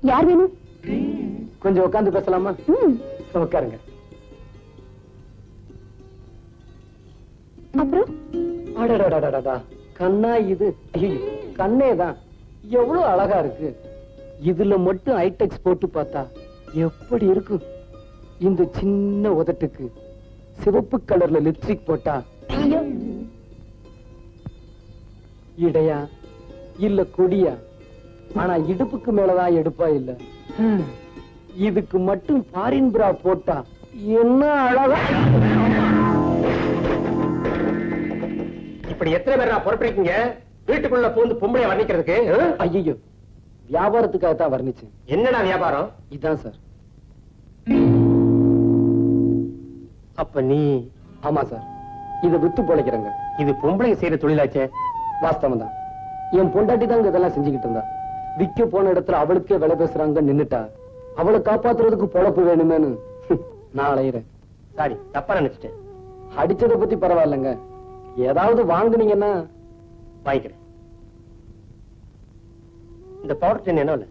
யார் வேணும்? கொஞ்சம் உட்கார்ந்து பேசலாமா? உட்காருங்க. அப்புறம் கண்ணா இது? கண்ணேதான். எவ்வளவு அழகா இருக்கு. இதுல மட்டும் ஐடெக்ஸ் போட்டு பார்த்தா எப்படி இருக்கும்? இந்த சின்ன உதட்டுக்கு சிவப்பு கலர்ல லிப்ஸ்டிக் போட்டா இடையா இல்ல கொடியா? ஆனா இடுப்புக்கு மேலதான் எடுப்பா இல்ல. இதுக்கு மட்டும் ஃபாரின் பிரா போட்டா என்ன அழகா! இப்படி எத்தனை பேர் பொறுப்பிருக்கீங்க வீட்டுக்குள்ள பூந்து பொம்பளைய வர்ணிக்கிறதுக்கு? ஐயோ, வியாபாரத்துக்காகத்தான் வர்ணிச்சேன். என்னடா வியாபாரம்? இதான் சார். அப்ப நீ? ஆமா சார், இதை வித்து பொழைக்கிறேங்க. இது பொம்பளைங்க செய்யற தொழிலாச்சே. வாஸ்தவம் தான். என் பொண்டாட்டி தான் இதெல்லாம் செஞ்சுக்கிட்டு இருந்தா. விக்க போன இடத்துல அவளுக்கே விலை பேசுறாங்க நின்னுட்டா. அவளை காப்பாத்துறதுக்கு பொழப்பு வேணுமேனு நான் அலையிறேன். சாரி, தப்பா நினைச்சிட்டேன். அடிச்சதை பத்தி பரவாயில்லைங்க. ஏதாவது வாங்குனீங்கன்னா வாங்கிக்கிறேன். இந்த பவுடர் டின் என்ன இல்ல?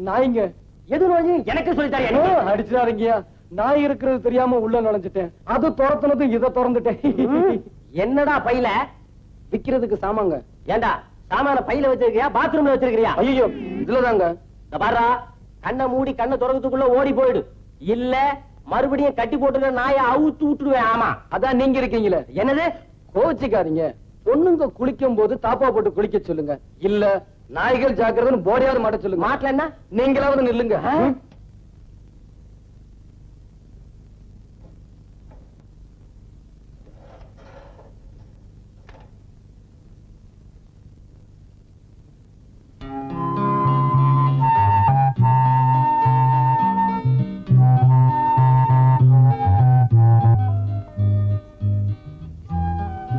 நாய்ங்க எது நோய் எனக்கு சொல்லித்தாரியா? அடிச்சுறாருங்கயா. நாய் இருக்கிறது தெரியாம உள்ள நுழைஞ்சிட்டேன். அது துரத்துனது இதை திறந்துட்டேன். என்னடா பையில? விக்கிறதுக்கு சாமாங்க. ஏண்டா சாமான பையில வச்சிருக்கியா பாத்ரூம்ல வச்சிருக்கியா? ஐயோ, இதுலதாங்க. பாரா, கண்ணை மூடி கண்ணை திறக்கிறதுக்குள்ள ஓடி போயிடு. இல்ல மறுபடியும் கட்டி போட்டு நாயை அவுத்து விட்டுடுவேன். ஆமா, அதான் நீங்க இருக்கீங்களே. என்னது கோச்சிக்காதீங்க. பொண்ணுங்க குளிக்கும் போது தாப்பா போட்டு குளிக்க சொல்லுங்க. இல்ல நாய்கள் ஜாக்கிரதைன்னு போடையாவது மாட்ட சொல்லுங்க. மாட்டலன்னா நீங்களாவது நில்லுங்க.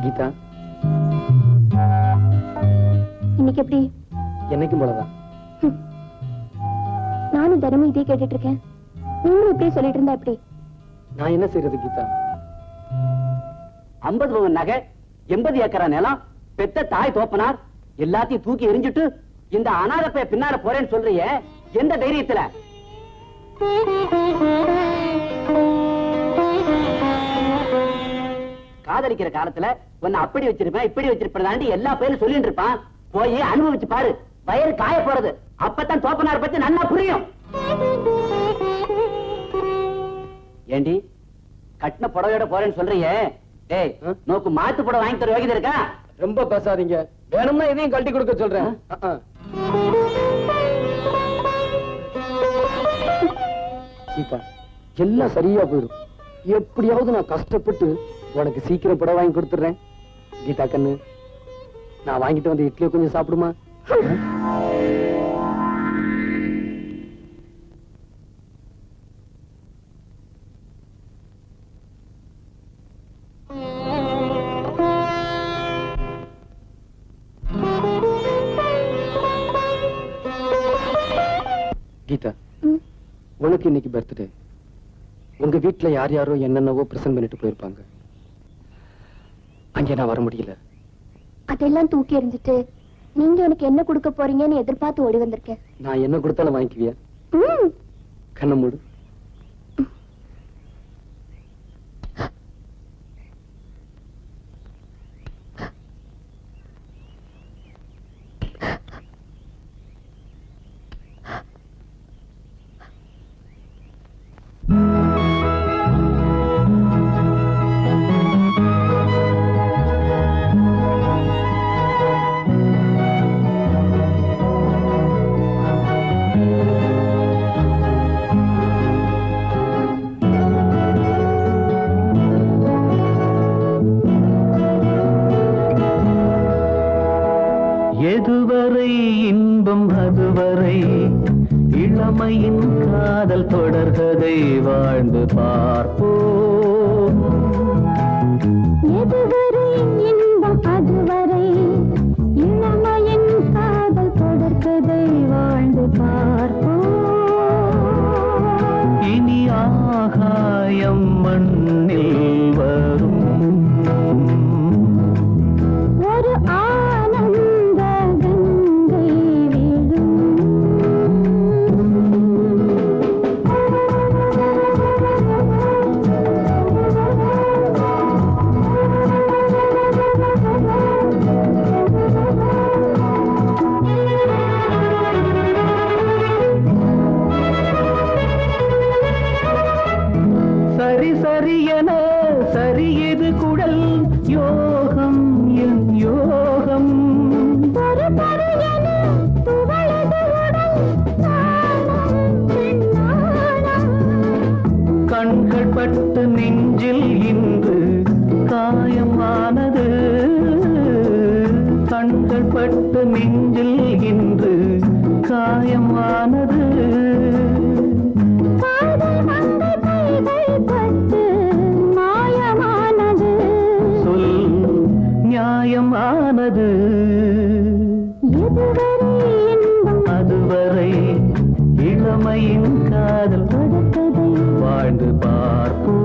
கீதா, இன்னைக்கு எப்படி? என்னைக்கும் போலதான். நானும் தினமும் இதே கேட்டுட்டு இருக்கேன். நீங்களும் இப்படியே சொல்லிட்டு இருந்தா எப்படி? நான் என்ன செய்யறது கீதா? 50 பவுன் நகை, 80 ஏக்கரா நிலம், பெத்த தாய் தோப்பனார் எல்லாத்தையும் தூக்கி எரிஞ்சிட்டு இந்த அனாதை பின்னால போறேன்னு சொல்றியே, எந்த தைரியத்துல? காதலிக்கிற காலத்துல உன்னை அப்படி வச்சிருப்பேன் இப்படி வச்சிருப்பேன் எல்லா பேரும் சொல்லிட்டு இருப்பான். போய் அனுபவிச்சு பாரு, வயிறு காய போறது. அப்பதான் தோப்பனார் பத்தி நல்லா புரியும். ஏண்டி கட்டின புடவையோட போறேன்னு சொல்றியே, டேய் நோக்கு மாத்து புடவை வாங்கி தர யோகிதை இருக்கா? ரொம்ப பேசாதீங்க. வேணும்னா இதையும் கழட்டி கொடுக்க சொல்றேன். கீதா, எல்லாம் சரியா போயிடும். எப்படியாவது நான் கஷ்டப்பட்டு உனக்கு சீக்கிரம் புடவை வாங்கி கொடுத்துறேன். கீதா கண்ணு, நான் வாங்கிட்டு வந்து இட்லியை கொஞ்சம் சாப்பிடுமா? கீதா, உனக்கு இன்னைக்கு பர்த்டே. உங்க வீட்டுல யார் யாரோ என்னென்னவோ பிரசன்ட் பண்ணிட்டு போயிருப்பாங்க. அங்கே நான் வர முடியல. அதெல்லாம் தூக்கி எறிஞ்சிட்டு நீங்க எனக்கு என்ன கொடுக்க போறீங்கன்னு எதிர்பார்த்து ஓடி வந்திருக்கேன். நான் என்ன கொடுத்தாலும் வாங்கிக்குவியா? கண்ண மூடு. எதுவரை இன்பம் அதுவரை இளமையின் காதல் தொடர்கதை வாழ்ந்து பார்ப்போம். எதுவரை இன்பம் அதுவரை இளமையின் காதல் தொடர்கதை வாழ்ந்து பார்ப்போம். இனி ஆகாயம் மண்ணில் வரும் ஒரு ஆனந்த கங்கை விழும். சரி சரி என சரியது குடல் யோகம் என் யோகம். ஒரு பறையென துவளது உடல் நாணம் பெண்ணாணம். கண்கள் பட்டு நெஞ்சில் இன்று காயமானது. கண்கள் பட்டு நெஞ்சில் இன்று காயமானது. காதல் வந்த கைகள் பட்டு மாயமானது. சொல் நியாயமானது. எதுவரை இன்பம் அதுவரை இளமையின் காதல் தொடர்கதை வாழ்ந்து பார்ப்போம்.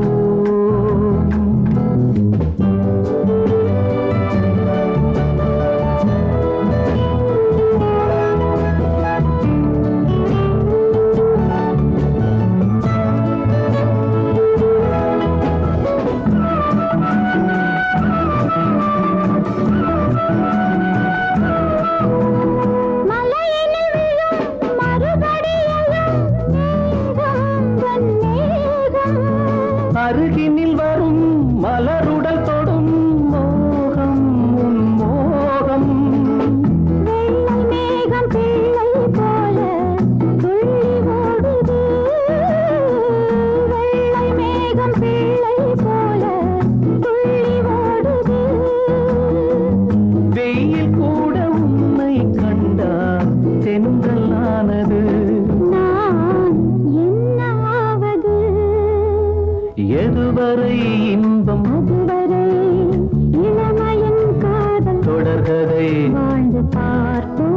மலையினில் விழும் மறுபடியும் மேகம் தன் மேகம். வாழ்ந்து பார்ப்போம்.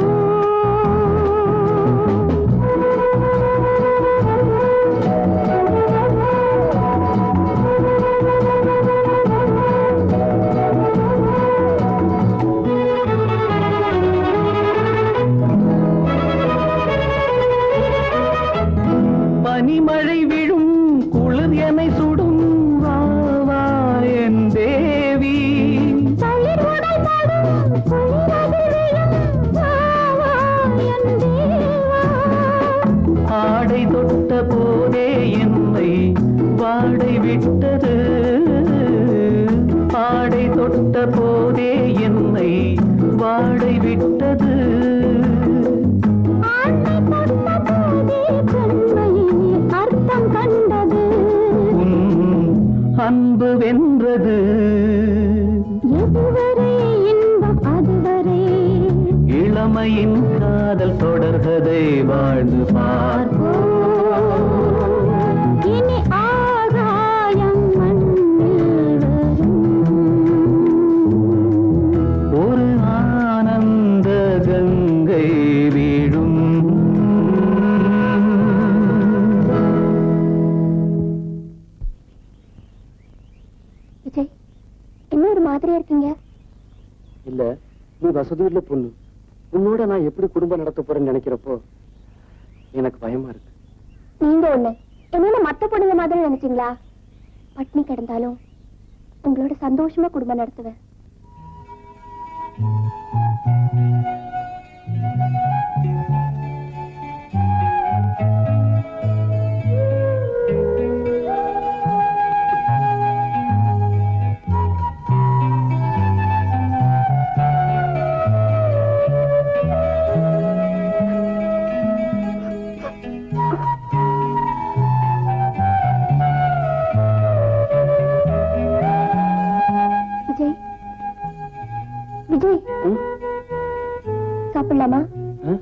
பனிமழை விழும் குளிர் என்னை சுடும் வா வா என் தேவி தளிர் உடல் படும் குளிரதில் விழும் வா வா என் தேவா. ஆடை தொட்ட போதே என்னை வாடை விட்டது ஆடை தொட்ட போதே என்னை வாடை விட்டது ஆண்டை தொட்ட போதே பெண்மை அர்த்தம் கண்டது. உன் அன்பு வென்றது எதுவரை இன்பம் அதுவரை இளமையின் காதல் தொடர்கதை வாழ்ந்து பார்ப்போம். இனி ஆகாயம் மண்ணில் வரும். ஒரு ஆனந்த கங்கை வீழும் விஜய், என்ன ஒரு மாதிரியா இருக்கீங்க? இல்ல, நீ வசதியுள்ள பொண்ணு. உன்னோட நான் எப்படி குடும்பம் நடத்த போறேன்னு நினைக்கிறப்போ எனக்கு பயமா இருக்கு. நீங்க ஒண்ணு என்ன மத்த பொண்ணுங்க மாதிரி நினைச்சீங்களா? பட்னி கிடந்தாலும் உங்களோட சந்தோஷமா குடும்பம் நடத்துவேன். விஜய், விஜய், ம்? சாப்பிடலாமா? ஆ?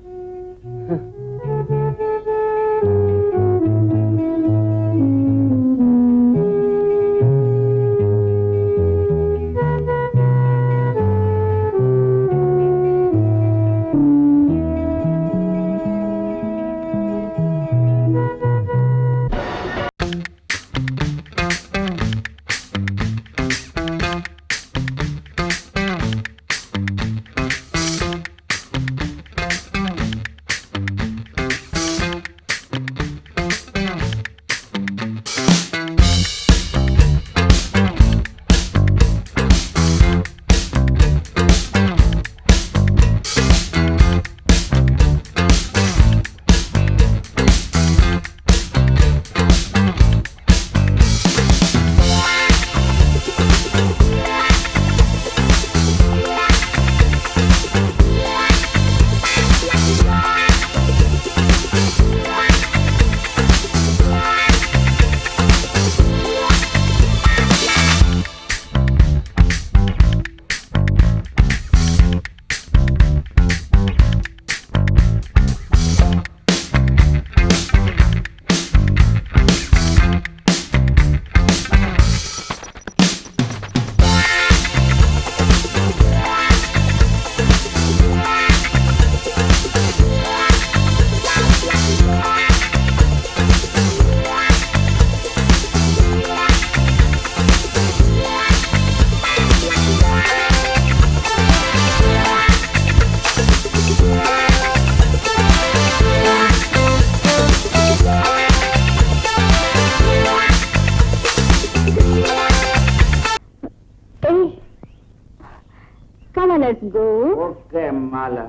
Come on, let's go. Okay மாலா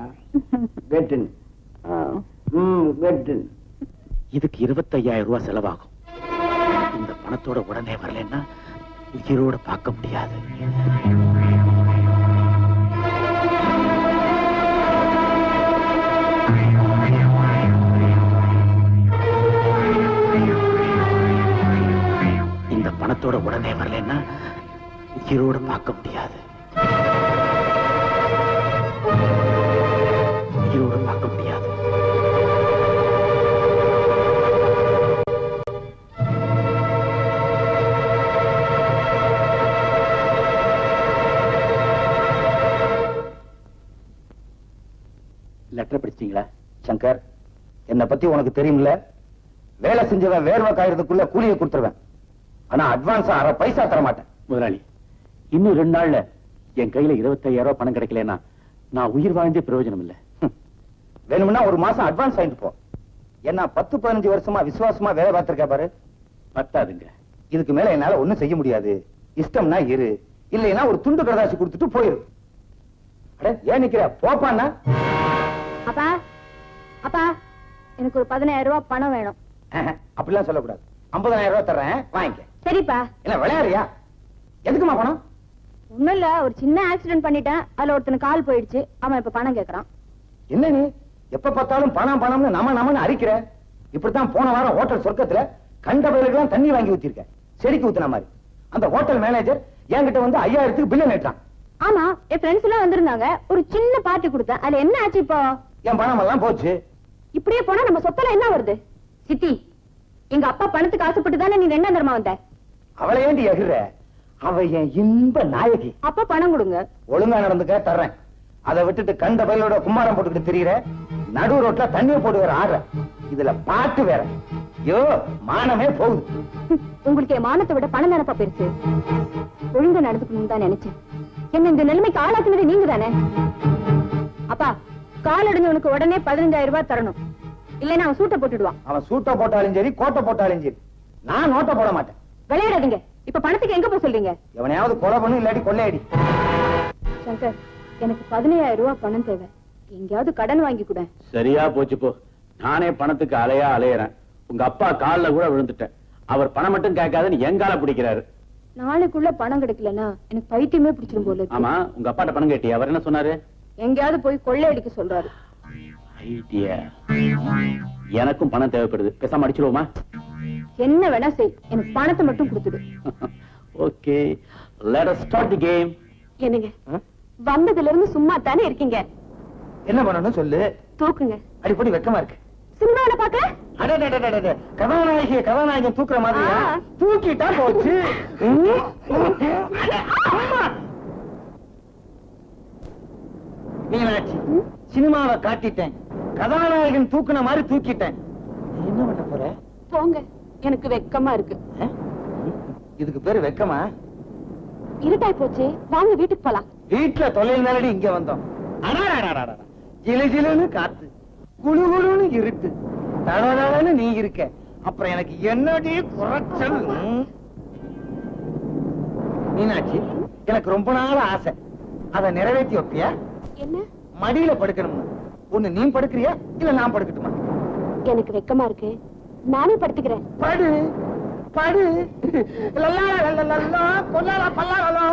வெட்டின் வெட்டின். இதுக்கு 25,000 ரூபாய் செலவாகும். இந்த பணத்தோட உடனே வரலன்னா உயிரோட பார்க்க முடியாது. இந்த பணத்தோட உடனே வரலன்னா உயிரோட பார்க்க முடியாது. உயிரோட பார்க்க முடியாது. லெட்டர் படிச்சிட்டீங்களா? சங்கர், என்னை பத்தி உனக்கு தெரியும்ல, வேலை செஞ்சவன் வேர்வை காயறதுக்குள்ள கூலியை கொடுத்துருவேன். ஆனா அட்வான்ஸா அரை பைசா தர மாட்டேன். முதலாளி, இன்னும் 2 நாள்ல என் கையில 25,000 ரூபாய் பணம் கிடைக்கலன்னா நான் உயிர் வாழ்ந்தே பிரயோஜனம் இல்ல. வேணும்னா ஒரு மாசம் அட்வான்ஸ் வாங்கிட்டு போ. என்ன 10-15 வருஷமா விசுவாசமா வேலை பார்த்திருக்க பாரு. பத்தாதுங்க. இதுக்கு மேல என்னால ஒண்ணும் செய்ய முடியாது. இஷ்டம்னா இரு, இல்லைன்னா ஒரு துண்டு கடதாசி கொடுத்துட்டு போயிரு. அட ஏன் நிக்கிற? போப்பான்னா. அப்பா அப்பா, எனக்கு ஒரு 15,000 ரூபாய் பணம் வேணும். அப்படிலாம் சொல்லக்கூடாது. 50,000 ரூபாய் தர்றேன், வாங்கிக்க. சரிப்பா. என்ன விளையாடுறியா? எதுக்குமா பணம்? ஒண்ணும் இல்ல, ஒரு சின்ன ஆக்சிடென்ட் பண்ணிட்டேன். அதுல ஒருத்தனுக்கு கால் போயிடுச்சு. அவன் இப்ப பணம் கேக்குறான். என்ன நீ எப்ப பார்த்தாலும் பணம் பணம்னு நமன்னு அரிக்கிற? இப்படித்தான் போன வாரம் ஹோட்டல் சொர்க்கத்துல கண்ட பயிலுக்கெல்லாம் தண்ணி வாங்கி ஊத்திருக்க, செடிக்கு ஊத்துன மாதிரி. அந்த ஹோட்டல் மேனேஜர் என்கிட்ட வந்து 5,000க்கு பில்ல நேட்டான். ஆமா, என் ஃப்ரெண்ட்ஸ் எல்லாம் வந்திருந்தாங்க. ஒரு சின்ன பார்ட்டி கொடுத்தேன். அதுல என்ன ஆச்சு இப்போ? என் பணம் எல்லாம் போச்சு. இப்படியே போனா நம்ம சொத்துல என்ன வருது? சித்தி, எங்க அப்பா பணத்துக்கு ஆசைப்பட்டு தானே நீ 2ஆம் தரமா வந்த. அவளை ஏண்டி எகுற? அவ என் இன்ப நாயகி. அப்பா பணம் கொடுங்க. ஒழுங்கா நடந்துக்க, தர்றேன். அதை விட்டுட்டு கண்ட பயிலோட கும்மாரம் போட்டுக்கிட்டு திரியிற, நடு ரோட்ல தண்ணியை போட்டு வேற ஆடுற. இதுல பாட்டு வேற. ஐயோ, மானமே போகுது. உங்களுக்கு என் மானத்தை விட பணம் தானப்பா பெருசு. ஒழுங்கா நடந்துக்கணும்னு தான் நினைச்சேன். என்ன இந்த நிலைமைக்கு ஆளாக்குனது நீங்க தானே. அப்பா, கால் அடைஞ்சவனுக்கு உடனே 15,000 ரூபாய் தரணும். இல்லைன்னா அவன் சூட்டை போட்டுடுவான். அவன் சூட்டை போட்டாலும் சரி, கோட்டை போட்டாலும் சரி, நான் நோட்டை போட மாட்டேன். விளையாடாதீங்க. இப்ப பணத்துக்கு எங்க போய் சொல்றீங்க? எவனையாவது கொலை பண்ணு, இல்லாட்டி கொள்ளையடி. சங்கர், எனக்கு 15,000 ரூபாய் பணம் தேவை. எங்கேயாவது கடன் வாங்கி கூட. சரியா போச்சு போ. நானே பணத்துக்கு அலையறேன். உங்க அப்பா கால்ல கூட விழுந்துட்டேன். அவர் பணம் மட்டும் கேட்காதுன்னு எங்கால பிடிக்கிறாரு. நாளைக்குள்ள பணம் கிடைக்கலன்னா எனக்கு பைத்தியமே பிடிச்சிரும் போல இருக்கு. ஆமா, உங்க அப்பாட்ட பணம் கேட்டியா? அவர் என்ன சொன்னாரு? எங்கேயாவது போய் கொள்ளையடிக்க சொல்றாரு. ஐடியா. எனக்கும் பணம் தேவைப்படுது. பேசாம அடிச்சிருவோமா? என்ன வேணா செய், எனக்கு பணத்தை மட்டும் கொடுத்துடு. Okay, let us start the game. என்னங்க, வந்ததுல இருந்து சும்மா தானே இருக்கீங்க. என்ன பண்ணணும் சொல்லு. தூக்குங்க. அடிப்படி வெக்கமா இருக்கு. சினிமாவில பாக்க கதாநாயகன் தூக்குற மாதிரி ஆ. தூக்கிட்டா போச்சு. மீனாட்சி, சினிமாவை காட்டிட்டேன், கதாநாயகன் தூக்குன மாதிரி தூக்கிட்டேன். நீ என்ன பண்ண போற? போங்க, எனக்கு வெக்கமா இருக்கு. இதுக்கு பேரு வெக்கமா? இருட்டாய் போச்சு, வாங்க வீட்டுக்கு போலாம். வீட்டுல தொலைல் மேலடி இங்க வந்தோம். ஜிலு ஜிலுன்னு காத்து, குளு குளுன்னு இருட்டு, தடதடன்னு நீ இருக்க. அப்புறம் எனக்கு என்னடி குறைச்சல்? மீனாட்சி, எனக்கு ரொம்ப நாள் ஆசை. அதை நிறைவேற்றி வைப்பியா? என்ன? மடியில படுக்கணும்னு. ஒண்ணு நீ படுக்கிறியா, இல்ல நான் படுக்கட்டுமா? எனக்கு வெக்கமா இருக்கு, நானே படுத்துக்கிறேன். படு படு. லல்லா லல்லா கொல்லாலா பல்லாலா.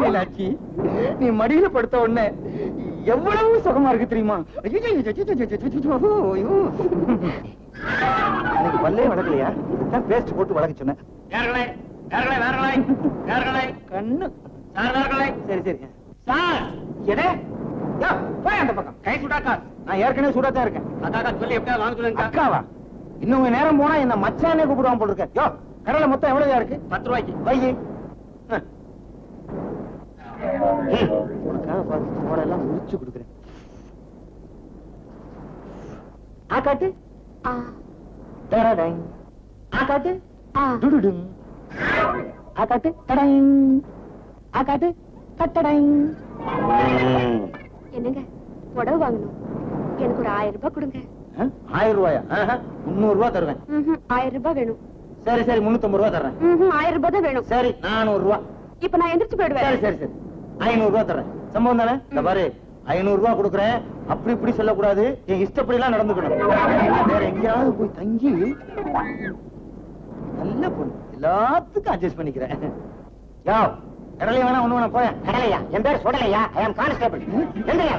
மீனாட்சி, நீ மடியில படுத்த உடனே எவ்வளவு சுகமா இருக்கு தெரியுமா? எனக்கு பல்லே வளர்க்கலையா? இதுதான் பேஸ்ட் போட்டு வளர்க்க சொன்னேன். கண்ணு. சரி சரி சார். எடே, போய் அந்த பக்கம். கை சுடாக்கா. நான் ஏற்கனவே சுடாதான் இருக்கேன். சொல்லி எப்படியா வாங்க சொல்லுங்க. அக்காவா? இன்னும் கொஞ்ச நேரம் போனா என்ன மச்சானே கூப்பிடுவான் போல இருக்க. யோ, கடலை மொத்தம் எவ்வளவு இருக்கு? 10 ரூபாய்க்கு. வையி. உனக்காக பார்த்து போடெல்லாம் முடிச்சு கொடுக்குறேன். ஆக்காட்டு. டடடங். ஆக்காட்டு. டுடுடுங். ஆக்காட்டு. டடங். ஆக்காட்டு. கட்டடங். என்னங்க, புடவை வாங்கணும். எனக்கு ஒரு 1000 ரூபாய் கொடுங்க. 1000 ரூபாயா? 300 ரூபாய் தருவேன். 1000 ரூபாய் வேணும். சரி சரி, 350 ரூபாய் தர்றேன். 1000 ரூபாய் தான் வேணும். சரி, 400 ரூபாய். இப்ப நான் எந்திரிச்சு போயிடுவேன். சரி சரி சரி, 500 ரூபாய் தர்றேன். சம்பவம் தானே? இந்த பாரு, 500 ரூபாய் கொடுக்குறேன். அப்படி இப்படி சொல்லக்கூடாது, என் இஷ்டப்படி எல்லாம் நடந்துக்கணும். வேற எங்கேயாவது போய் தங்கி நல்ல பொண்ணு, எல்லாத்துக்கும் அட்ஜஸ்ட் பண்ணிக்கிறேன். யோ, கடலையா வேணா ஒண்ணு வேணா போய. கடலையா? என் பேர் சுடலையா? ஐ அம் கான்ஸ்டபிள். எங்கயா?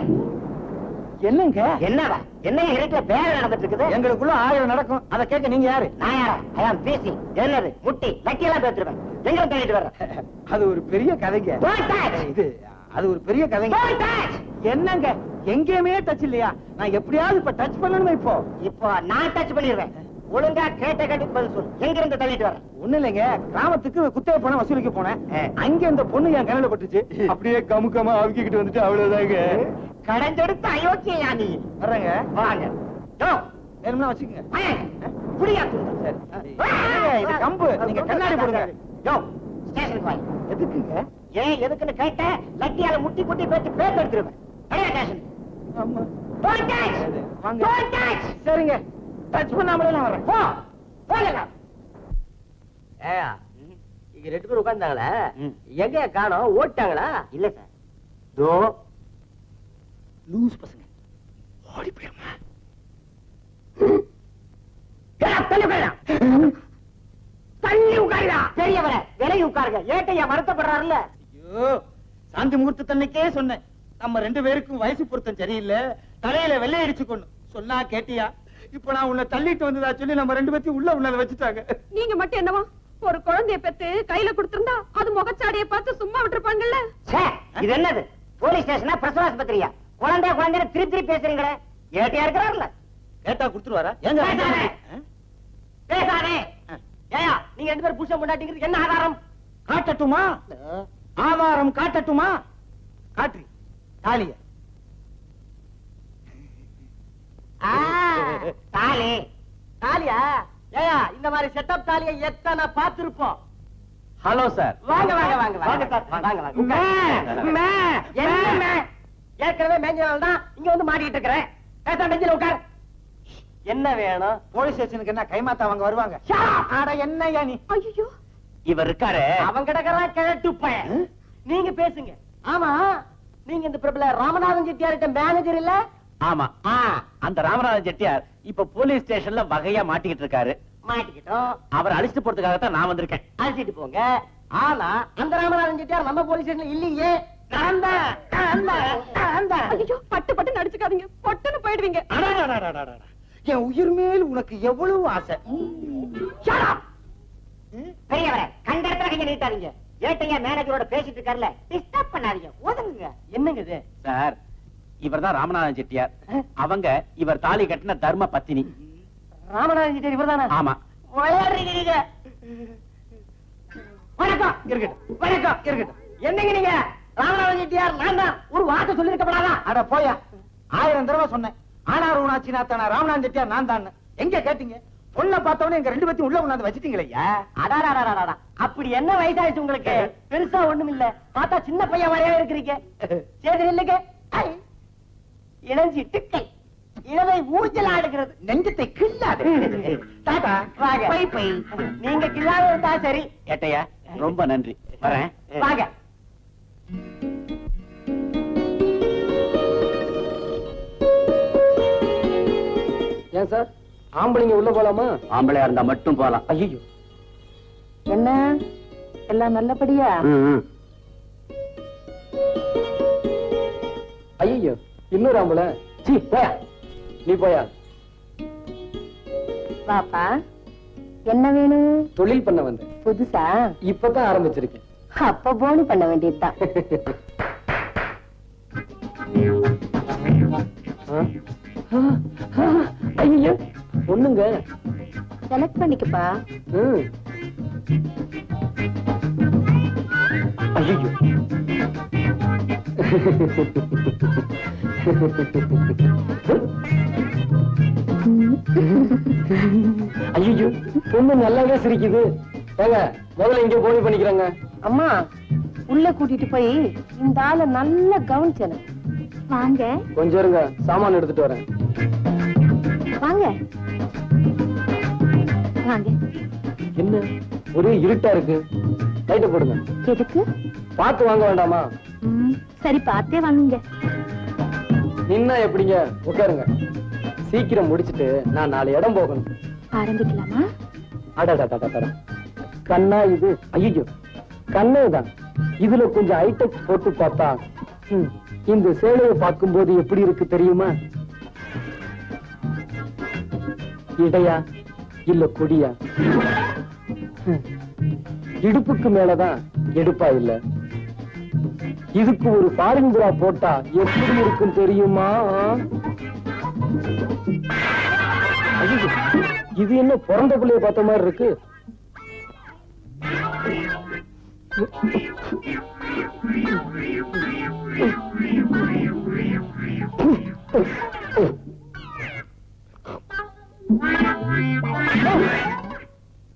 என்னங்க? என்னவா? என்ன இருட்டுல வேலை நடந்துட்டு இருக்குது? எங்களுக்குள்ள 1000 நடக்கும். அதை கேட்க நீங்க யாரு? நான் யாரா? ஐ அம் பிசி. என்னது? முட்டி லக்கி எல்லாம் பேத்துருவேன். எங்க தள்ளிட்டு வர்றேன்? அது ஒரு பெரிய கதைங்க. Don't touch. இது அது ஒரு பெரிய கதைங்க. Don't touch. என்னங்க, எங்கேயுமே டச் இல்லையா? நான் எப்படியாவது இப்ப டச் பண்ணணுமே. இப்போ இப்போ நான் டச் பண்ணிடுவேன். ஒழுங்கா கேட்ட கேட்டுக்கு பதில் சொல்லு. எங்க இருந்து தள்ளிட்டு வர? ஒண்ணு இல்லைங்க, கிராமத்துக்கு குத்தகை பணம் வசூலிக்க போனேன். அங்க இந்த பொண்ணு என் கண்ணுல பட்டுச்சு. அப்படியே கமுக்கமா அமுக்கிக்கிட்டு வந்துட்டு அவ்வளவுதாங்க. கடைஞ்செடுத்த அயோக்கியா நீ. வர்றேங்க. வாங்க. யோ, வேணும்னா வச்சுக்கோங்க. புடியா சரி. ஏங்க, இது கம்பு, நீங்க கண்ணாடி போடுங்க. யோ, ஸ்டேஷனுக்கு வாங்க. எதுக்குங்க? ஏன் எதுக்குன்னு கேட்ட லட்டியால முட்டி முட்டி பேசி பேச எடுத்துருவேன். அடையா ஸ்டேஷன். ஆமா. Don't touch! வாங்க. Don't touch! சரிங்க, டச் பண்ணாமலே நான் வரேன். போ. போங்க. ஏயா, இங்க 2 பேர் உட்கார்ந்தாங்களே, எங்க காணோம்? ஓட்டாங்களா? இல்ல சார். தோ லூஸ் பசங்க ஓடி போயிடுமா? தள்ளி உட்காருடா. பெரியவரே, விலகி உட்காருங்க. ஏட்டையா வருத்தப்படுறாருல்ல? ஐயோ, சாந்தி முகூர்த்தத்தன்னைக்கே சொன்னேன், நம்ம 2 பேருக்கும் வயசு பொருத்தம் சரியில்லை, தலையில வெள்ளை அடிச்சு கொண்டு சொன்னா கேட்டியா? இப்ப நான் உன்னை தள்ளிட்டு வந்ததா சொல்லி நம்ம 2 பேத்தையும் உள்ள உன்னத வச்சுட்டாங்க. நீங்க மட்டும் என்னவா ஒரு குழந்தைய பெத்து கையில கொடுத்திருந்தா அது முகச்சாடியை பார்த்து சும்மா விட்டுருப்பாங்கல்ல. இது என்னது? போலீஸ் ஸ்டேஷனா பிரசவ ஆஸ்பத்திரியா? குழந்தை திருப்பி பேசுறீங்களே. ஏட்டையா இருக்கிறாருல்ல? கேட்டா கொடுத்துருவாரா? ஏங்க பேசாதே. ஏயா, நீங்க 2 பேரும் புருஷன் பொண்டாட்டிங்கிறது என்ன ஆதாரம்? காட்டட்டுமா? ஆதாரம் காட்டட்டுமா? காட்டுறி தாலிய. தாலி தாலியா? ஏயா, இந்த மாதிரி செட்டப் தாலியை எத்தனை பார்த்திருப்போம். Hello sir. வாங்க வாங்க வாங்க வாங்க வாங்க வாங்க. என்ன ஏற்கனவே மேஞ்சனால தான் இங்க வந்து மாட்டிட்டு இருக்கிறேன். பேச நெஞ்சில உட்கார். என்ன வேணும்? போலீஸ் ஸ்டேஷனுக்கு என்ன கைமாத்தா அவங்க வருவாங்க? அட என்னய்யா நீ? ஐயோ, இவர் இருக்காரு. அவன் கிடக்குறான் கிழட்டு பையன். நீங்க பேசுங்க. ஆமா, நீங்க இந்த பிரபல ராமநாதன் செட்டியார்ட்ட மேனேஜர் இல்ல? ஆமா. அந்த ராமநாதன் செட்டியார் இப்ப போலீஸ் ஸ்டேஷன்ல வகையா மாட்டிக்கிட்டு இருக்காரு. மாட்டிக்கிட்டோம். அவர் அழிச்சிட்டு போறதுக்காகத்தான் நான் வந்திருக்கேன். அழைச்சிட்டு போங்க. ஆனா அந்த ராமநாதன் செட்டியார் நம்ம போலீஸ் ஸ்டேஷன்ல இல்லையே. ஐயோ, பட்டு பட்டு நடிச்சுக்காதீங்க, பொட்டுன்னு போயிடுவீங்க. அடடடடடடட. என் உயிர் மேல் உனக்கு எவ்வளவு ஆசை. பெரியவரே, கண்ட இடத்துல கையை நீட்டாதீங்க. ஏட்டையா மேனேஜரோட பேசிட்டு இருக்காருல்ல, டிஸ்டர்ப் பண்ணாதீங்க. ஒதுங்குங்க. என்னங்க இது? சார், இவர்தான் ராமநாதன் செட்டியார். அவங்க இவர் தாலி கட்டின தர்ம பத்தினி. ராமநாதன் செட்டியார் இவர்தானே? ஆமா. விளையாடுறீங்க நீங்க. வணக்கம். இருக்கட்டும் வணக்கம். இருக்கட்டும். என்னங்க நீங்க? ராமநாதன் செட்டியார் நான் தான். ஒரு வார்த்தை சொல்லிருக்கப்படாதா? அட போயா, 1000 தடவை சொன்னேன். ஆனார் உனாச்சினா தானா ராமநாதன் செட்டியார் நான் தான். எங்க கேட்டீங்க? பொண்ணை பார்த்தவனே எங்க 2 பேத்தையும் உள்ள உணர்ந்து வச்சிட்டீங்களா? அடாடாடாடா, அப்படி என்ன வயசாயிடுச்சு உங்களுக்கு? பெருசா ஒண்ணும் இல்ல, பார்த்தா சின்ன பையன் வரையா இருக்கிறீங்க. சரி இல்லைங்க, இளஞ்சிட்டுக்கை இளவை ஊஞ்சல் ஆடுகிறது. நெஞ்சத்தை கிள்ளாது. டாடா, வாங்க. Bye bye. நீங்க கிள்ளாத இருந்தா சரி. ஏட்டையா, ரொம்ப நன்றி. வரேன். வாங்க. ஏன் சார், ஆம்பளைங்க உள்ள போலாமா? ஆம்பளையா இருந்தா மட்டும் போலாம். ஐயோ, என்ன எல்லாம் நல்லபடியா? ஐயோ, இன்னொரு ஆம்பளை. சீ, போயா, நீ போயா. பாப்பா, என்ன வேணும்? தொழில் பண்ண வந்தேன். புதுசா? இப்பதான் ஆரம்பிச்சிருக்கேன். அப்ப போனி பண்ண வேண்டியதுதான். ஐயோ, பொண்ணுங்க. செலக்ட் பண்ணிக்கப்பா. ஐயோ, ஐயோ, பொண்ணு நல்லாவே சிரிக்குது. ஏங்க, முதல்ல இங்க போனி பண்ணிக்கிறேங்க. அம்மா, உள்ள கூட்டிட்டு போய் இந்த ஆளை நல்லா கவனிச்சன. வாங்க கொஞ்சம் இருங்க, சாமான் எடுத்துட்டு வரேன். வாங்க வாங்க. என்ன ஒரே இருட்டா இருக்கு, லைட்ட போடுங்க. எதுக்கு? பார்த்து வாங்க வேண்டாமா? சரி, பார்த்தே வாங்குங்க. நின்னா எப்படிங்க? உட்காருங்க. சீக்கிரம் முடிச்சிட்டு நான் 4 இடம் போகணும். ஆரம்பிக்கலாமா? அடடடடடட, கண்ணா இது? ஐயோ, கண்ணேதான். இதுல கொஞ்சம் ஹைடெக் போட்டு பார்த்தா இந்த சேலையை பார்க்கும்போது எப்படி இருக்கு தெரியுமா? இடையா இல்ல கொடியா? இடுப்புக்கு மேலதான் எடுப்பா இல்ல. இதுக்கு ஒரு ஃபாரின் புறா போட்டா எப்படி இருக்கும் தெரியுமா? ஐயோ, இது என்ன பிறந்த பிள்ளைய பார்த்த மாதிரி இருக்கு?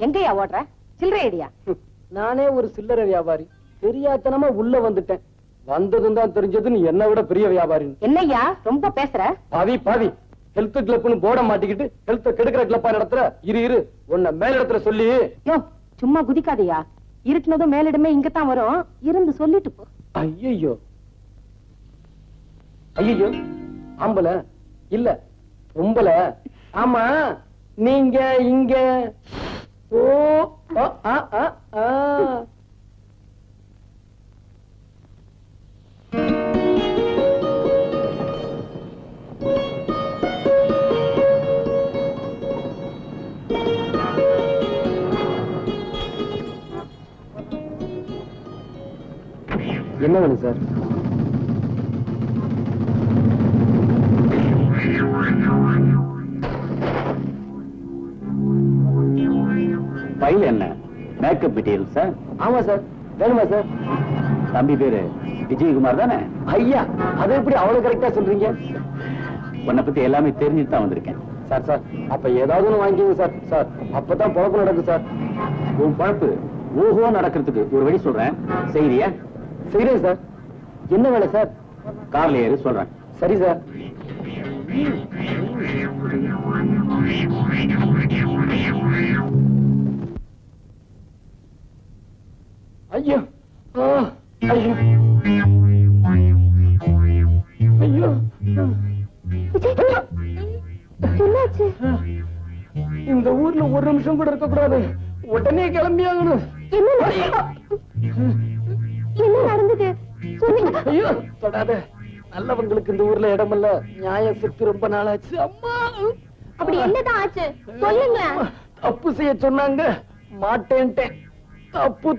எங்கயா ஓடுற? சில்லறை ஐடியா? நானே ஒரு சில்லறை வியாபாரி, தெரியாதனமா உள்ள வந்துட்டேன். வந்ததும் தான் தெரிஞ்சது நீ என்ன விட பெரிய வியாபாரி. என்னய்யா ரொம்ப பேசுற? பாவி ஹெல்த் கிளப்னு போட மாட்டிக்கிட்டு ஹெல்த் கெடுக்கிற கிளப்பா நடத்துற. இரு உன்னை மேல் இடத்துல சொல்லி. யோ சும்மா குதிக்காதயா, இருட்டுனதும் மேலிடமே இங்கதான் வரும், இருந்து சொல்லிட்டு போ. ஐயோ ஆம்பளை இல்ல பொம்பளை. ஆமா நீங்க இங்க. ஓ ஆ ஆ ஆ. என்ன வேணும் சார்? ஃபைல் என்ன? Makeup material sir? ஆமா சார். வேணுமா சார்? தம்பி பேரு விஜயகுமார் தானே? ஐயா அது எப்படி அவ்வளவு கரெக்டா சொல்றீங்க? உன்னை பத்தி எல்லாமே தெரிஞ்சுட்டு தான் வந்திருக்கேன். சார் அப்ப ஏதாவது ஒண்ணு வாங்கிக்கோங்க சார். சார் அப்பதான் பொழப்பு நடக்கும் சார். உன் பழப்பு ஓஹோ நடக்கிறதுக்கு ஒரு வழி சொல்றேன், செய்தியா? செய்றேன் சார். என்ன வேலை சார்? கார்ல ஏறு சொல்றேன். சரி சார். ஐயோ ஐயோ ஐயோ. என்னாச்சு? இந்த ஊர்ல ஒரு நிமிஷம் கூட இருக்க கூடாது, உடனே கிளம்பி ஆகணும். என்ன நடந்தது? ஐயோ தொடாத. நல்லவங்களுக்கு இந்த ஊர்ல இடமல்ல. நியாயம் செத்து ரொம்ப நாளாச்சு. அம்மா அப்படி என்னதான் ஆச்சு சொல்லுங்க. தப்பு செய்ய சொன்னாங்க, மாட்டேன்ட்டேன்.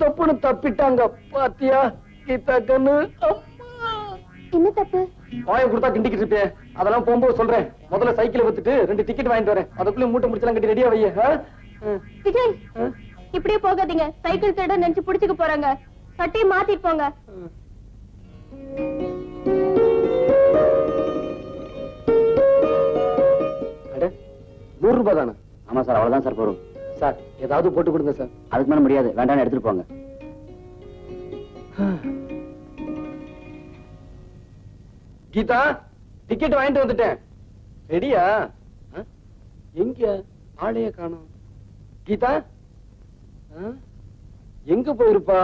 தப்புன்னு தப்பிட்டாங்க. பாத்தியா கீதா கண்ணு? என்ன தப்பு? வாயை கொடுத்தா கிண்டிக்கிட்டு இருப்பேன். அதெல்லாம் போகும்போது சொல்றேன். முதல்ல சைக்கிளை வித்துட்டு 2 டிக்கெட் வாங்கிட்டு வரேன். அதுக்குள்ள மூட்டை முடிச்சலாம் கட்டி ரெடியா வைய. விஜய் இப்படியே போகாதீங்க, சைக்கிள் திருட நினைச்சு புடிச்சுக்க போறாங்க. சட்டையை மாத்திட்டு போங்க. அட 100 ரூபாய் தானே? ஆமா சார், அவ்வளவுதான் சார் போறோம். சார் ஏதாவது போட்டு கொடுங்க சார். அதுக்கு மேல முடியாது, வேண்டாம் எடுத்துட்டு போங்க. கீதா டிக்கெட் வாங்கிட்டு வந்துட்டேன். ரெடியா? எங்க ஆளைய காணோம். கீதா எங்க போயிருப்பா?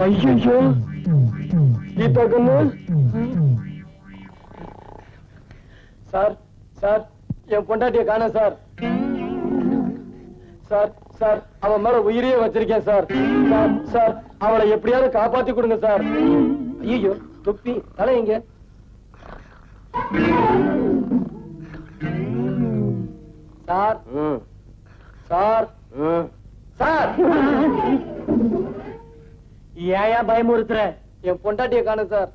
ஐயோ கீதா கண்ணு. சார் என் பொண்டாட்டிய காணோம் சார். சார் அவன் மேல உயிரையே வச்சிருக்கேன் சார். சார் அவளை எப்படியாவது காப்பாத்தி கொடுங்க சார். ஐயோ தொப்பி தலை எங்க? சார் ஏயா பயமுறுத்துற? என் பொண்டாட்டிய காணோம் சார்.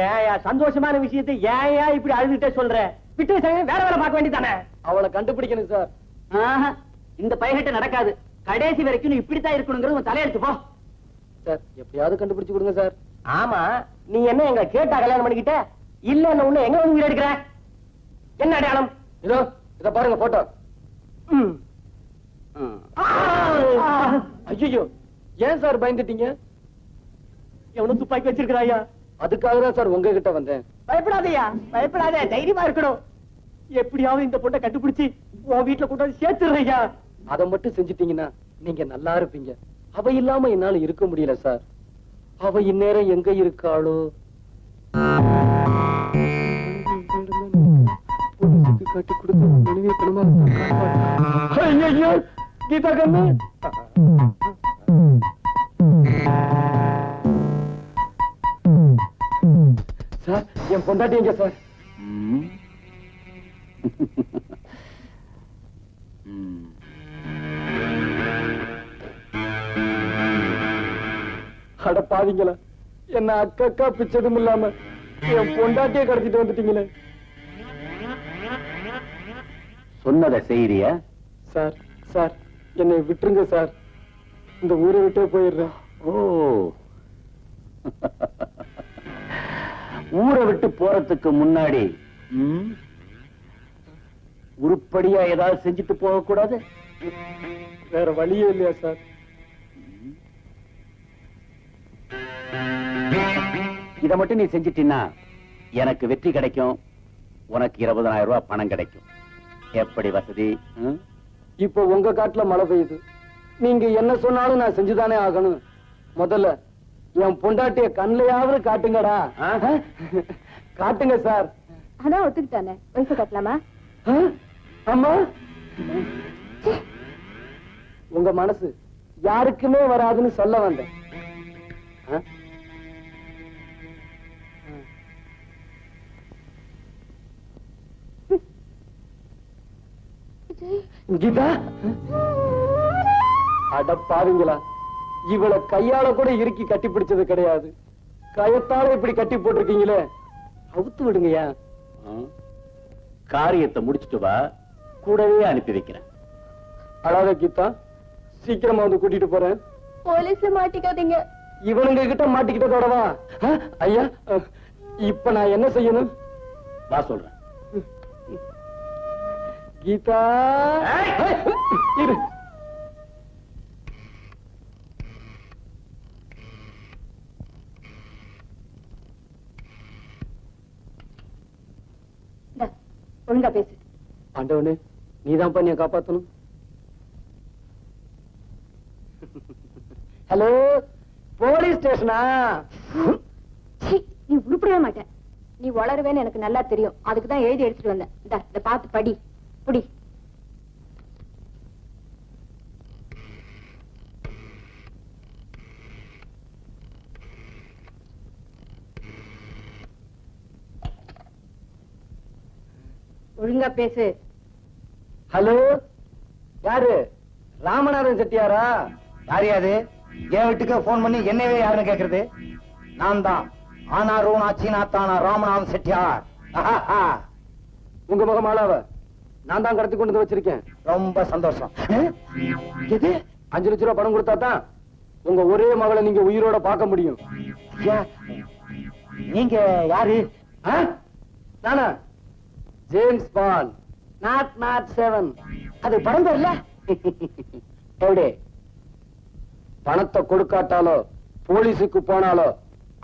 ஏயா சந்தோஷமான விஷயத்தை ஏயா இப்படி அழுதுட்டே சொல்ற? விட்டு வேற வேலை பார்க்க வேண்டியதானே? அவளை கண்டுபிடிக்கணும் சார். இந்த பையன்கிட்ட நடக்காது. கடைசி வரைக்கும் நீ இப்படித்தான் இருக்கணுங்கிறது உன் தலையெடுத்து போ. சார் எப்படியாவது கண்டுபிடிச்சு கொடுங்க சார். ஆமா நீ என்ன எங்க கேட்டா கல்யாணம் பண்ணிக்கிட்ட? இல்ல ஒண்ணு எங்க வந்து உயிர் எடுக்கிற? என்ன அடையாளம்? இத பாருங்க போட்டோ. ஐயோ ஏன் சார் பயந்துட்டீங்க? எவனும் துப்பாக்கி வச்சிருக்கிறாயா? அதுக்காக தான் சார் உங்ககிட்ட வந்தேன். பயப்படாதயா, பயப்படாத, தைரியமா இருக்கணும். எப்படியாவது இந்த பொண்ணை கண்டுபிடிச்சு உன் வீட்டுல கொண்டு வந்து சேர்த்துறையா. அதை மட்டும் செஞ்சிட்டீங்கன்னா நீங்க நல்லா இருப்பீங்க. அவ இல்லாம என்னால இருக்க முடியல சார். அவ இந்நேரம் எங்க இருக்காளோ? காட்டி கொடுத்து மனைவியை பணமா ஐயோ கீதா கண்ணு. சார் என் பொண்டாட்டி எங்க சார்? அட பாவிங்களா, என்ன அக்கா பிச்சதும் இல்லாம என் பொண்டாட்டியை கடத்திட்டு வந்துட்டீங்களே. சொன்னதை செய்யறியா? சார் சார், என்னை விட்டுருங்க சார், இந்த ஊரை விட்டே போயிடுறேன். ஓ, ஊரை விட்டு போறதுக்கு முன்னாடி உருப்படியா ஏதாவது செஞ்சுட்டு போக கூடாது? வேற வழியே இல்லையா சார்? இத மட்டும் நீ செஞ்சிட்டீன்னா எனக்கு வெற்றி கிடைக்கும், உனக்கு 20,000 ரூபாய் பணம் கிடைக்கும். எப்படி வசதி? இப்போ உங்க காட்டுல மழை பெய்யுது, நீங்க என்ன சொன்னாலும் நான் செஞ்சுதானே ஆகணும். முதல்ல என் பொண்டாட்டிய கண்ணையாவது காட்டுங்கடா. காட்டுங்க சார். அதான் ஒத்துக்கிட்டானே, வயசு கட்டலாமா? அம்மா, உங்க மனசு யாருக்குமே வராதுன்னு சொல்ல வந்தேன். கீதா, அட பாருங்களா, இவளை கையால கூட இறுக்கி கட்டி பிடிச்சது கிடையாது, கயத்தால இப்படி கட்டி போட்டிருக்கீங்களே, அவுத்து விடுங்கயா. காரியத்தை முடிச்சுட்டு வா, கூடவே அனுப்பி வைக்கிறேன். அழாத கீதா, சீக்கிரமா வந்து கூட்டிட்டு போறேன். போலீஸ்ல மாட்டிக்காதீங்க. இவனுங்க கிட்ட மாட்டிக்கிட்டதோடவா? ஐயா, இப்ப நான் என்ன செய்யணும்? வா சொல்றேன். கீதா, இரு. ஒழுங்கா பேசு. ஆண்டவனே, நீதான் பண்ணிய காப்பாத்தணும். ஹலோ, போலீஸ் ஸ்டேஷனா? நீ உருப்படவே மாட்ட. நீ வளருவேன்னு எனக்கு நல்லா தெரியும், அதுக்குதான் எழுதி எடுத்துட்டு வந்தேன். இத பார்த்து படி, புடி. ஒழுங்கா பேசு. ஹலோ, யாரு? ராமநாதன் செட்டியாரா? யாரையாது? என் வீட்டுக்கு போன் பண்ணி என்னவே யாருன்னு கேக்குறது? நான் தான் ஆனாரூனா சீனாத்தானா ராமநாதன் செட்டியார். உங்க மகமாளாவ நான் தான் கடத்தி கொண்டு வந்து வச்சிருக்கேன். ரொம்ப சந்தோஷம். எது? 5 லட்சம் ரூபாய் பணம் கொடுத்தா தான் உங்க ஒரே மகளை நீங்க உயிரோட பார்க்க முடியும். நீங்க யாரு? நானா? James bond, 007. அது படம் தெரியல. எப்படி? பணத்தை கொடுக்காட்டாலோ போலீஸுக்கு போனாலோ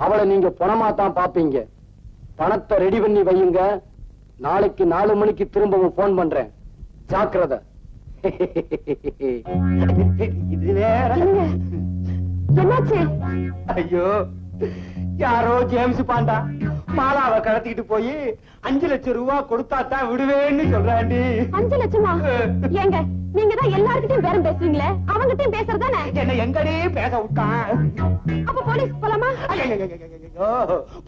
அவளை நீங்க பணமா தான் பாப்பீங்க. பணத்தை ரெடி பண்ணி வையுங்க, நாளைக்கு 4 மணிக்கு திரும்பவும் போன் பண்றேன். ஜாக்கிரதை. இது வேற. என்னாச்சு? ஐயோ, யாரோ ஜேம்ஸ் பாண்டா மாலாவை கடத்திட்டு போய் 5 லட்சம் ரூபாய் கொடுத்தா தான் விடுவேன்னு சொல்றாண்டி. 5 லட்சமா? ஏங்க, நீங்க தான் எல்லார்கிட்டயும் பேரம் பேசுவீங்களே, அவங்கிட்டயும் பேசுறதானே? என்ன எங்கடி பேச விட்டான்? அப்ப போலீஸ் போலாமா? ஐயோ,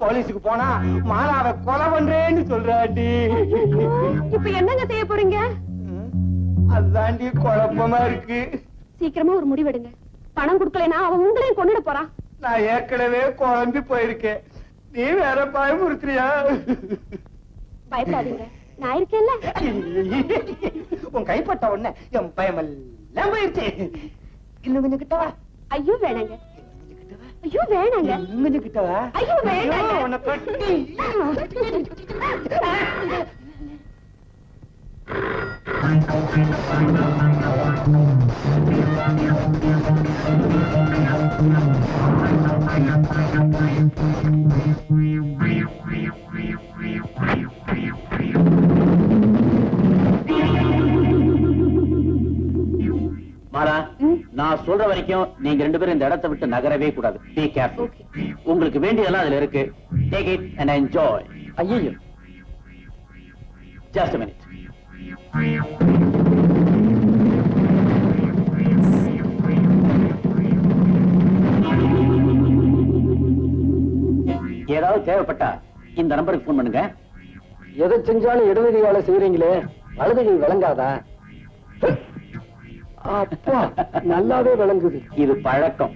போலீஸுக்கு போனா மாலாவை கொலை பண்றேன்னு சொல்றாண்டி. இப்ப என்னங்க செய்ய போறீங்க? அதுதாண்டி குழப்பமா இருக்கு. சீக்கிரமா ஒரு முடிவெடுங்க. பணம் கொடுக்கலைன்னா அவன் உங்களையும் கொண்டுட போறான். நான் ஏற்கனவே குழம்பி போயிருக்கேன், நீ வேற பயமுறுத்துறியா? பயப்படாதீங்க, நான் இருக்கேன்ல. உன் கைப்பட்ட உடனே என் பயமெல்லாம் போயிருச்சு. இன்னும் கொஞ்சம் கிட்டவா? ஐயோ வேணாங்க. ஐயோ வேணாங்க. இன்னும் கொஞ்சம் கிட்டவா? ஐயோ வேணாங்க. உன்னை கட்டி. மாலா, நான் சொல்ற வரைக்கும் நீங்க 2 பேரும் இந்த இடத்தை விட்டு நகரவே கூடாது. Be careful. உங்களுக்கு வேண்டியதெல்லாம் அதுல இருக்கு. Take it and enjoy. ஐயோ, Just a minute. ஏதாவது தேவைப்பட்டா இந்த நம்பருக்கு போன் பண்ணுங்க. எதை செஞ்சாலும் இடதுகையால செய்யறீங்களே, வலதுகை விளங்காதா? அப்பா, நல்லாவே விளங்குது. இது பழக்கம்.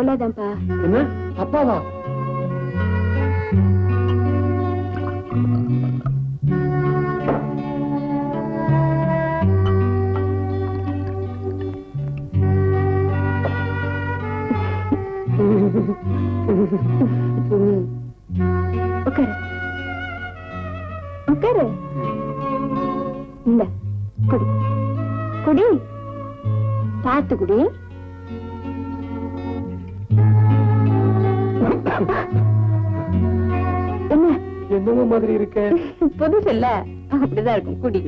போலாதான்ப்பா. என்ன அப்பாவா? உட்காரு உட்காரு. இந்த குடி குடி, பார்த்து குடி. என்ன என்னமோ மாதிரி இருக்க. புதுசு இல்ல, அப்படிதான் இருக்கும். குடி.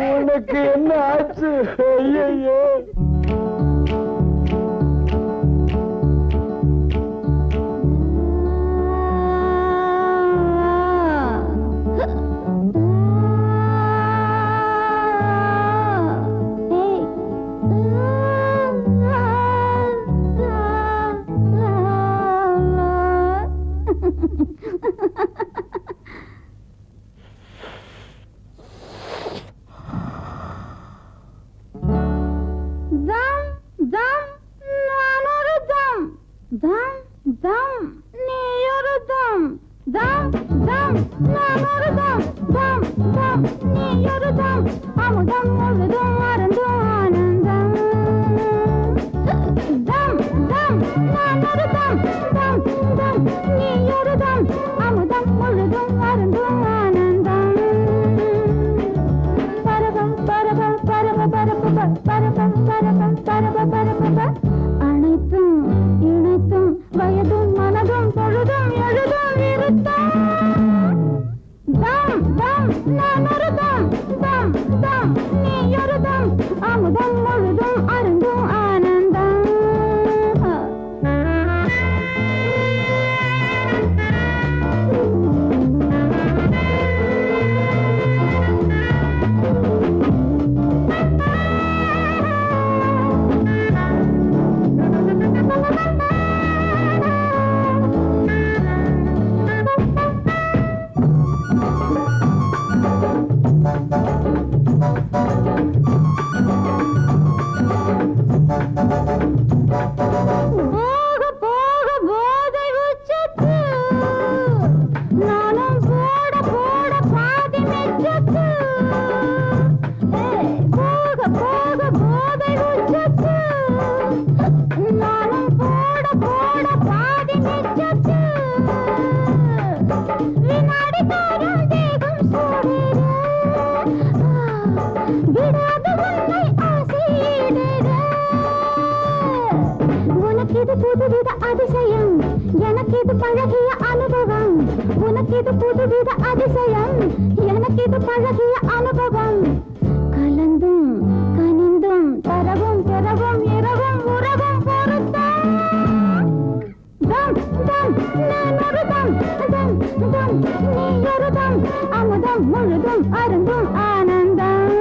உனக்கு என்ன ஆச்சு? ஐயோ அனைத்தும் இணைத்தும் வயதும் மனதும் பொழுதும் எழுதும் இருத்தம். தம் தம் நான் ஒரு தம், தம் தம் நீ ஒரு தம், அமுதம் முழுதும் அருந்தும் ஆனந்தம். போக போக போதை உச்சத்து, நானும் போட போட பாதி மெச்சத்து. போக போக போதை உச்சத்து, நானும் போட போட பாதி மெச்சத்து. வினாடி தோறும் தேகம் சூடுற, விடாத உன்னை ஆசையிடுற. உனக்கு இது புதுவித அதிசயம், எனக்கு இது பழகிய அனுபவம். உனக்கு இது புதுவித அதிசயம், எனக்கு இது பழகிய அனுபவம். கலந்தும் கனிந்தும் தரவும் பெறவும் இரவும் உறவும் பொருத்தம். தம் தம் நான் ஒரு தம், தம் தம் நீ ஒரு தம், அமுதம் முழுதும் அருந்தும் ஆனந்தம்.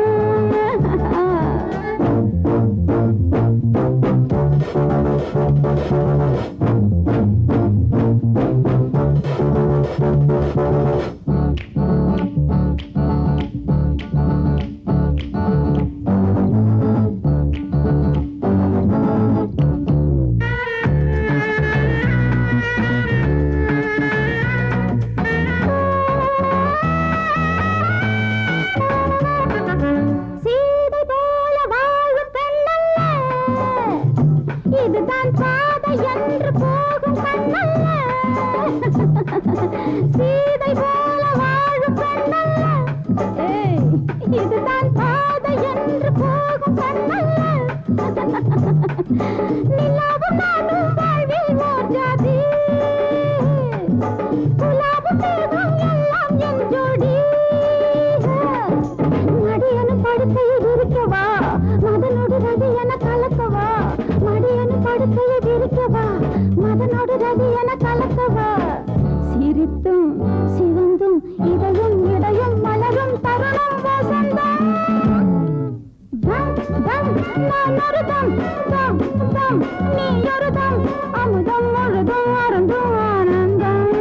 நான் ஒரு தம் தம் தம் நீ ஒரு தம் அமுதம் முழுதும் அருந்தும் ஆனந்தம்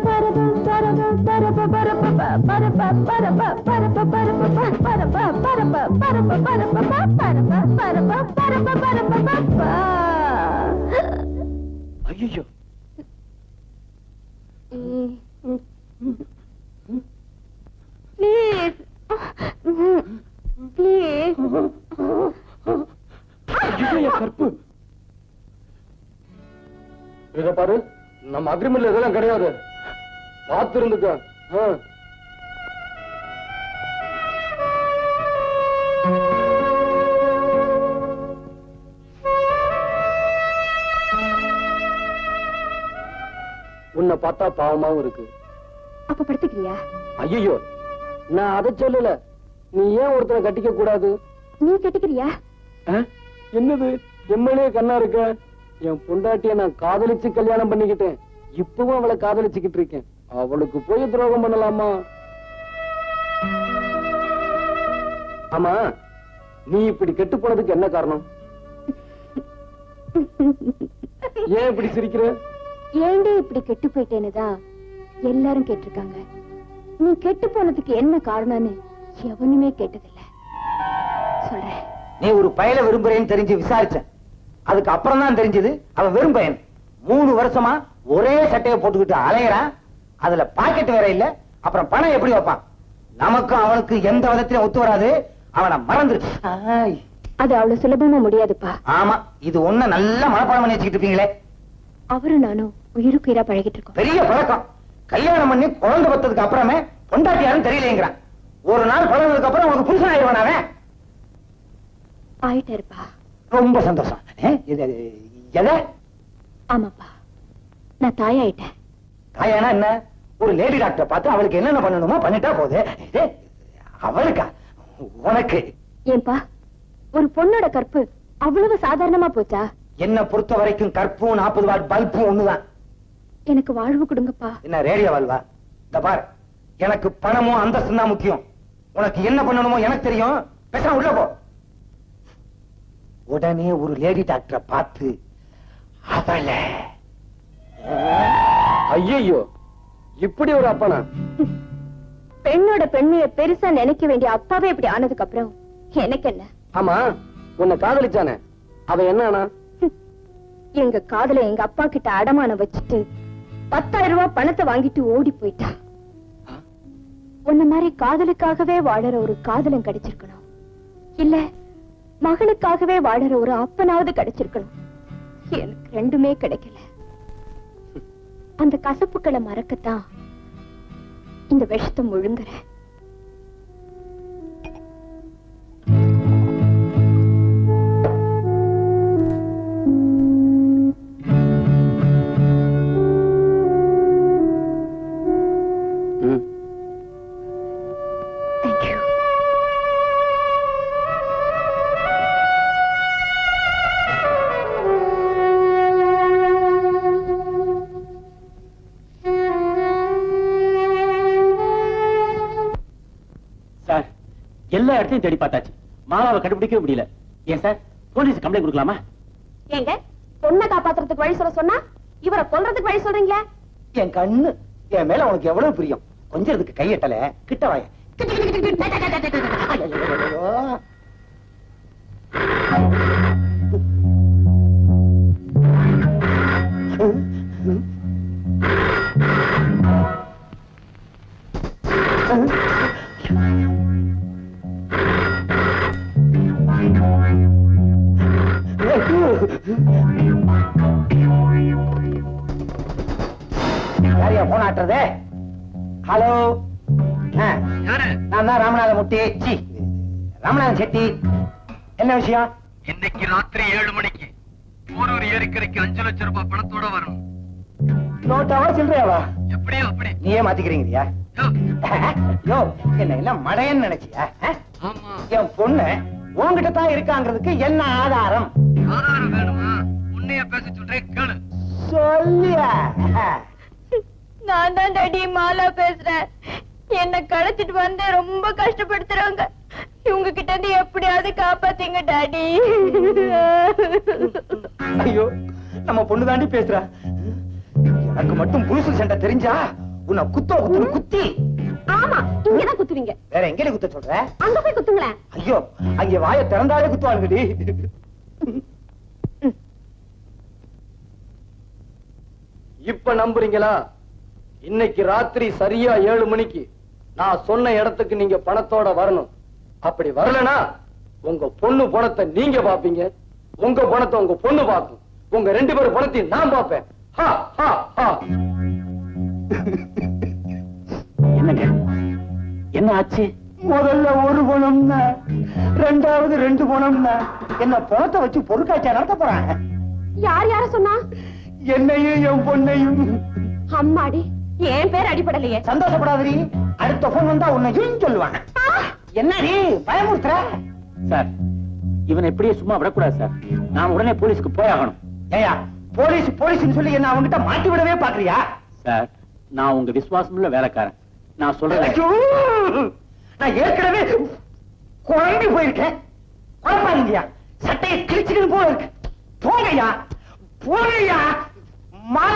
பரப பரப பரப பரப பரப பரப பரப பரப பரப பரப பரப பரப பரப பரப பரப. ஐயோ Please. Please. ஐயோ கற்பு. இத பாரு, நம்ம அக்ரிமெண்ட்ல இதெல்லாம் கிடையாது. பார்த்து இருந்துக்க. உன்னை பார்த்தா பாவமாவும் இருக்கு. அப்ப படுத்துக்கிறியா? ஐயோ, நான் அதை சொல்லல. நீ ஏன் ஒருத்தரை கட்டிக்க கூடாது? நீ கட்டிக்கிறியா? என்னது எம்எல்ஏ கண்ணா இருக்க? என் பொண்டாட்டிய நான் காதலிச்சு கல்யாணம் பண்ணிக்கிட்டேன். இப்பவும் அவளை காதலிச்சுக்கிட்டு இருக்கேன். அவளுக்கு போய் துரோகம் பண்ணலாமா? ஆமா, நீ இப்படி கெட்டு போனதுக்கு என்ன காரணம்? ஏன் இப்படி சிரிக்கிற? ஏண்டே இப்படி கெட்டு போயிட்டேன்னுதான் எல்லாரும் கேட்டிருக்காங்க. நீ கெட்டு போனதுக்கு என்ன காரணம்னு எவனுமே கேட்டதில்ல. சொல்றேன். நீ ஒரு பயல விரும்புறேன்னு தெரிஞ்சு விசாரிச்சேன். அதுக்கு அப்புறம் தான் தெரிஞ்சது அவன் வெறும் பையன். 3 வருஷமா ஒரே சட்டையை போட்டுக்கிட்டு அலையறான். அதுல பாக்கெட் வேற இல்ல. அப்புறம் பணம் எப்படி வைப்பான்? நமக்கும் அவனுக்கு எந்த விதத்திலும் ஒத்து வராது. அவனை மறந்துரு. அது அவ்வளவு சுலபமா முடியாதுப்பா. ஆமா, இது ஒண்ணு நல்ல மனப்பாடம் பண்ணி வச்சுக்கிட்டு இருப்பீங்களே. அவரும் நானும் உயிருக்கு உயிரா பழகிட்டு இருக்கோம். பெரிய பழக்கம். கல்யாணம் பண்ணி குழந்தை பத்ததுக்கு அப்புறமே பொண்டாட்டியாரும் தெரியலேங்கிறான். ஒரு நாள் பழகினதுக்கு அப்புறம் உனக்கு புருஷன் ஆயிடுவான். அவன் ஆயிட்டாருப்பா. ரொம்ப சந்தோஷம். எதை? ஆமாப்பா, நான் தாயாயிட்டேன். தாயானா என்ன? ஒரு லேடி டாக்டர் பார்த்து அவளுக்கு என்னென்ன பண்ணணுமோ பண்ணிட்டா போகுது. அவளுக்கா? உனக்கு? ஏன்பா, ஒரு பொண்ணோட கற்பு அவ்வளவு சாதாரணமா போச்சா? என்ன பொறுத்த வரைக்கும் கற்பும் 40 வாட் பல்பும் ஒண்ணுதான். எனக்கு வாழ்வு கொடுங்கப்பா. என்ன ரேடியோ வாழ்வா? இந்த பார், எனக்கு பணமும் அந்தஸ்தும் தான் முக்கியம். உனக்கு என்ன பண்ணணுமோ எனக்கு தெரியும். பேசாம உள்ள போ. உடனே ஒரு லேடி டாக்டரை பார்த்து அவளை. ஐயோ, இப்படி ஒரு அப்பனா? பெண்ணோட பெண்மைய பெருசா நினைக்க வேண்டிய அப்பாவே இப்படி ஆனதுக்கு அப்புறம் எனக்கு என்ன? ஆமா, உன்னை காதலிச்சானே, அவ என்ன? எங்க காதல எங்க அப்பா கிட்ட அடமான வச்சுட்டு 10,000 ரூபாய் பணத்தை வாங்கிட்டு ஓடி போயிட்டா. உன்ன மாதிரி காதலுக்காகவே வாழற ஒரு காதலன் கிடைச்சிருக்கணும். இல்ல மகளுக்காகவே வாழற ஒரு அப்பனாவது கிடைச்சிருக்கணும். எனக்கு ரெண்டுமே கிடைக்கல. அந்த கசப்புக்களை மறக்கத்தான் இந்த விஷத்தை முழுங்குறேன். எல்லா இடத்தையும் தேடி பார்த்தாச்சு. மாலாவை கண்டுபிடிக்கவே முடியல. ஏன் சார், போலீஸ் கம்ப்ளைண்ட் கொடுக்கலாமா? ஏங்க, பொண்ணை காப்பாத்துறதுக்கு வழி சொல்ல சொன்னா இவரை கொல்றதுக்கு வழி சொல்றீங்க? என் கண்ணு, என் மேல உனக்கு எவ்வளவு பிரியம். கொஞ்சம் இதுக்கு கையட்டல. கிட்ட வாய. யாரையா போன் ஆட்டுறது? ஹலோ, நான் தான் ராமநாத முட்டி. ராமநாதன் செட்டி. என்ன விஷயம்? இன்னைக்கு ராத்திரி 7 மணிக்கு போரூர் ஏரிக்கரைக்கு 5 லட்சம் ரூபாய் பணத்தோட வரணும். நோட்டாவா சில்லறையாவா? எப்படியோ அப்படி. நீயே மாத்திக்கிறீங்கயா? யோ, என்ன எல்லாம் மடையன்னு நினைச்சியா? ஆமா, என் பொண்ணு உன்கிட்ட தான் இருக்காங்கிறதுக்கு என்ன ஆதாரம்? ஆதாரம் வேணுமா? உன்னைய பேச சொல்றேன், கேளு. சொல்லியா? நான் தான் டாடி மாலா பேசுறேன். என்ன கடத்திட்டு வந்து ரொம்ப கஷ்டப்படுத்துறாங்க. இவங்க கிட்ட இருந்து எப்படியாவது காப்பாத்தீங்க டாடி. ஐயோ, நம்ம பொண்ணு தாண்டி பேசுறா. எனக்கு மட்டும் புதுசு சண்டை தெரிஞ்சா உன்னை குத்துன்னு குத்தி. ஆமா, இங்கதான் குத்துவீங்க. வேற எங்கடி குத்த சொல்ற? அங்க போய் குத்துங்களேன். ஐயோ, அங்க வாயை திறந்தாலே குத்துவாங்கடி. இப்ப நம்புறீங்களா? இன்னைக்கு ராத்திரி சரியா 7 மணிக்கு நான் சொன்ன இடத்துக்கு நீங்க பணத்தோட வரணும். அப்படி வரலனா உங்க பொண்ணு பணத்தை நீங்க பாப்பீங்க, உங்க பணத்தை உங்க பொண்ணு பாக்கும். உங்க 2 பேரும் பணத்தையும் நான் பாப்பேன். ஹா, ஹா, ஹா. என்னங்க என்ன ஆச்சு? முதல்ல ஒரு பணம்னா, ரெண்டாவது 2 பணம்னா, என்ன பணத்தை வச்சு பொருட்காட்சியா நடத்த போறாங்க. யார் யார சொன்னா? என்னையும் என் பொண்ணையும். அம்மாடி, என் பேர் அடிபடலையே. சந்தோஷப்படாதீ, அடுத்த போன் வந்தா உன்னை சொல்லுவாங்க. என்னடி பயமுறுத்துற? சார், இவன் எப்படியே சும்மா விடக்கூடாது சார். நாம உடனே போலீஸ்க்கு போய் ஆகணும். ஏயா, போலீஸ் சொல்லி என்ன அவங்கிட்ட மாட்டி விடவே பாக்குறியா? சார், நான் உங்க விசுவாசமுள்ள வேலைக்காரன். நான் சொல்றேன். ஐயோ, நான் ஏற்கனவே குழம்பி போயிருக்கேன். குழப்பாதீங்கயா, சட்டையை கிழிச்சுக்கிட்டு போல இருக்கு. போங்கய்யா, போங்கய்யா. அம்மா,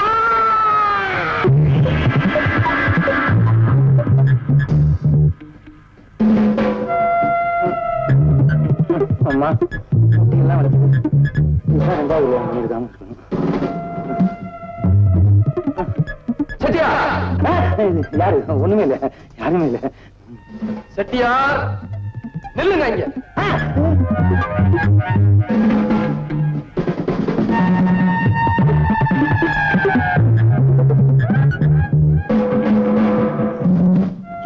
எல்லாம் யாரு? ஒண்ணுமே இல்ல, யாருமே இல்ல. செட்டியார், நில்லுங்க இங்க.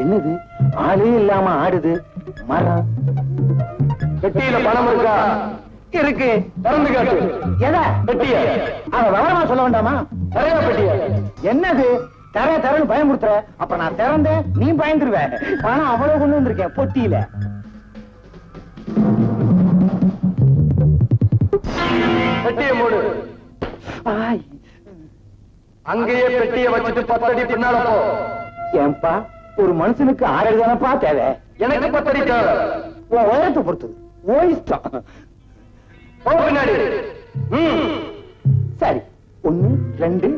என்னது ஆளே இல்லாம ஆடுது மரம்? பெட்டியில பணம் இருக்கா? இருக்கு. திறந்து காட்டு. எதை? பெட்டிய. அவ விவரமா சொல்ல வேண்டாமா? தரையா பெட்டிய? என்னது தரன்னு பயமுறுத்துற? அப்ப நான் திறந்தேன், நீ பயந்துருவ. பணம் அவ்வளவு கொண்டு வந்திருக்கேன் பொட்டியில. பெட்டிய மூடு. ஆய், அங்கேயே பெட்டிய வச்சுட்டு 10 அடி பின்னால போ. ஏன்பா, ஒரு மனுஷனுக்கு 6 அடி தானப்பா தேவை. எனக்கு 10 அடி தேவை. உன் உயரத்தை பொறுத்தது, ஓ இஷ்டம். போ பின்னாடி. சரி, 1 2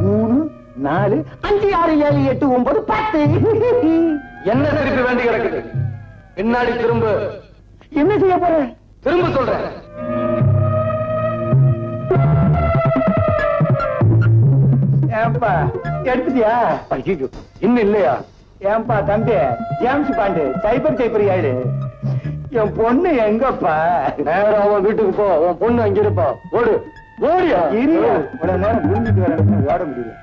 3 4 5 6 7 8 9 10. என்ன திருப்பி வேண்டி கிடக்குது? பின்னாடி திரும்ப. என்ன செய்ய போற? திரும்ப சொல்றேன். ஏன்பா எடுத்துட்டியா? ஐயோ, இன்னும் இல்லையா? ஏன்பா தம்பி, ஜேம்ஸ் பாண்டு சைபர் 7 என் பொண்ணு எங்கப்பா? நேரம் அவன் வீட்டுக்கு போ. உன் பொண்ணு அங்க இருப்பா. ஓடு, ஓடியா? இரியா, இவ்வளவு நேரம் புரிஞ்சுட்டு வர ஓட முடியல.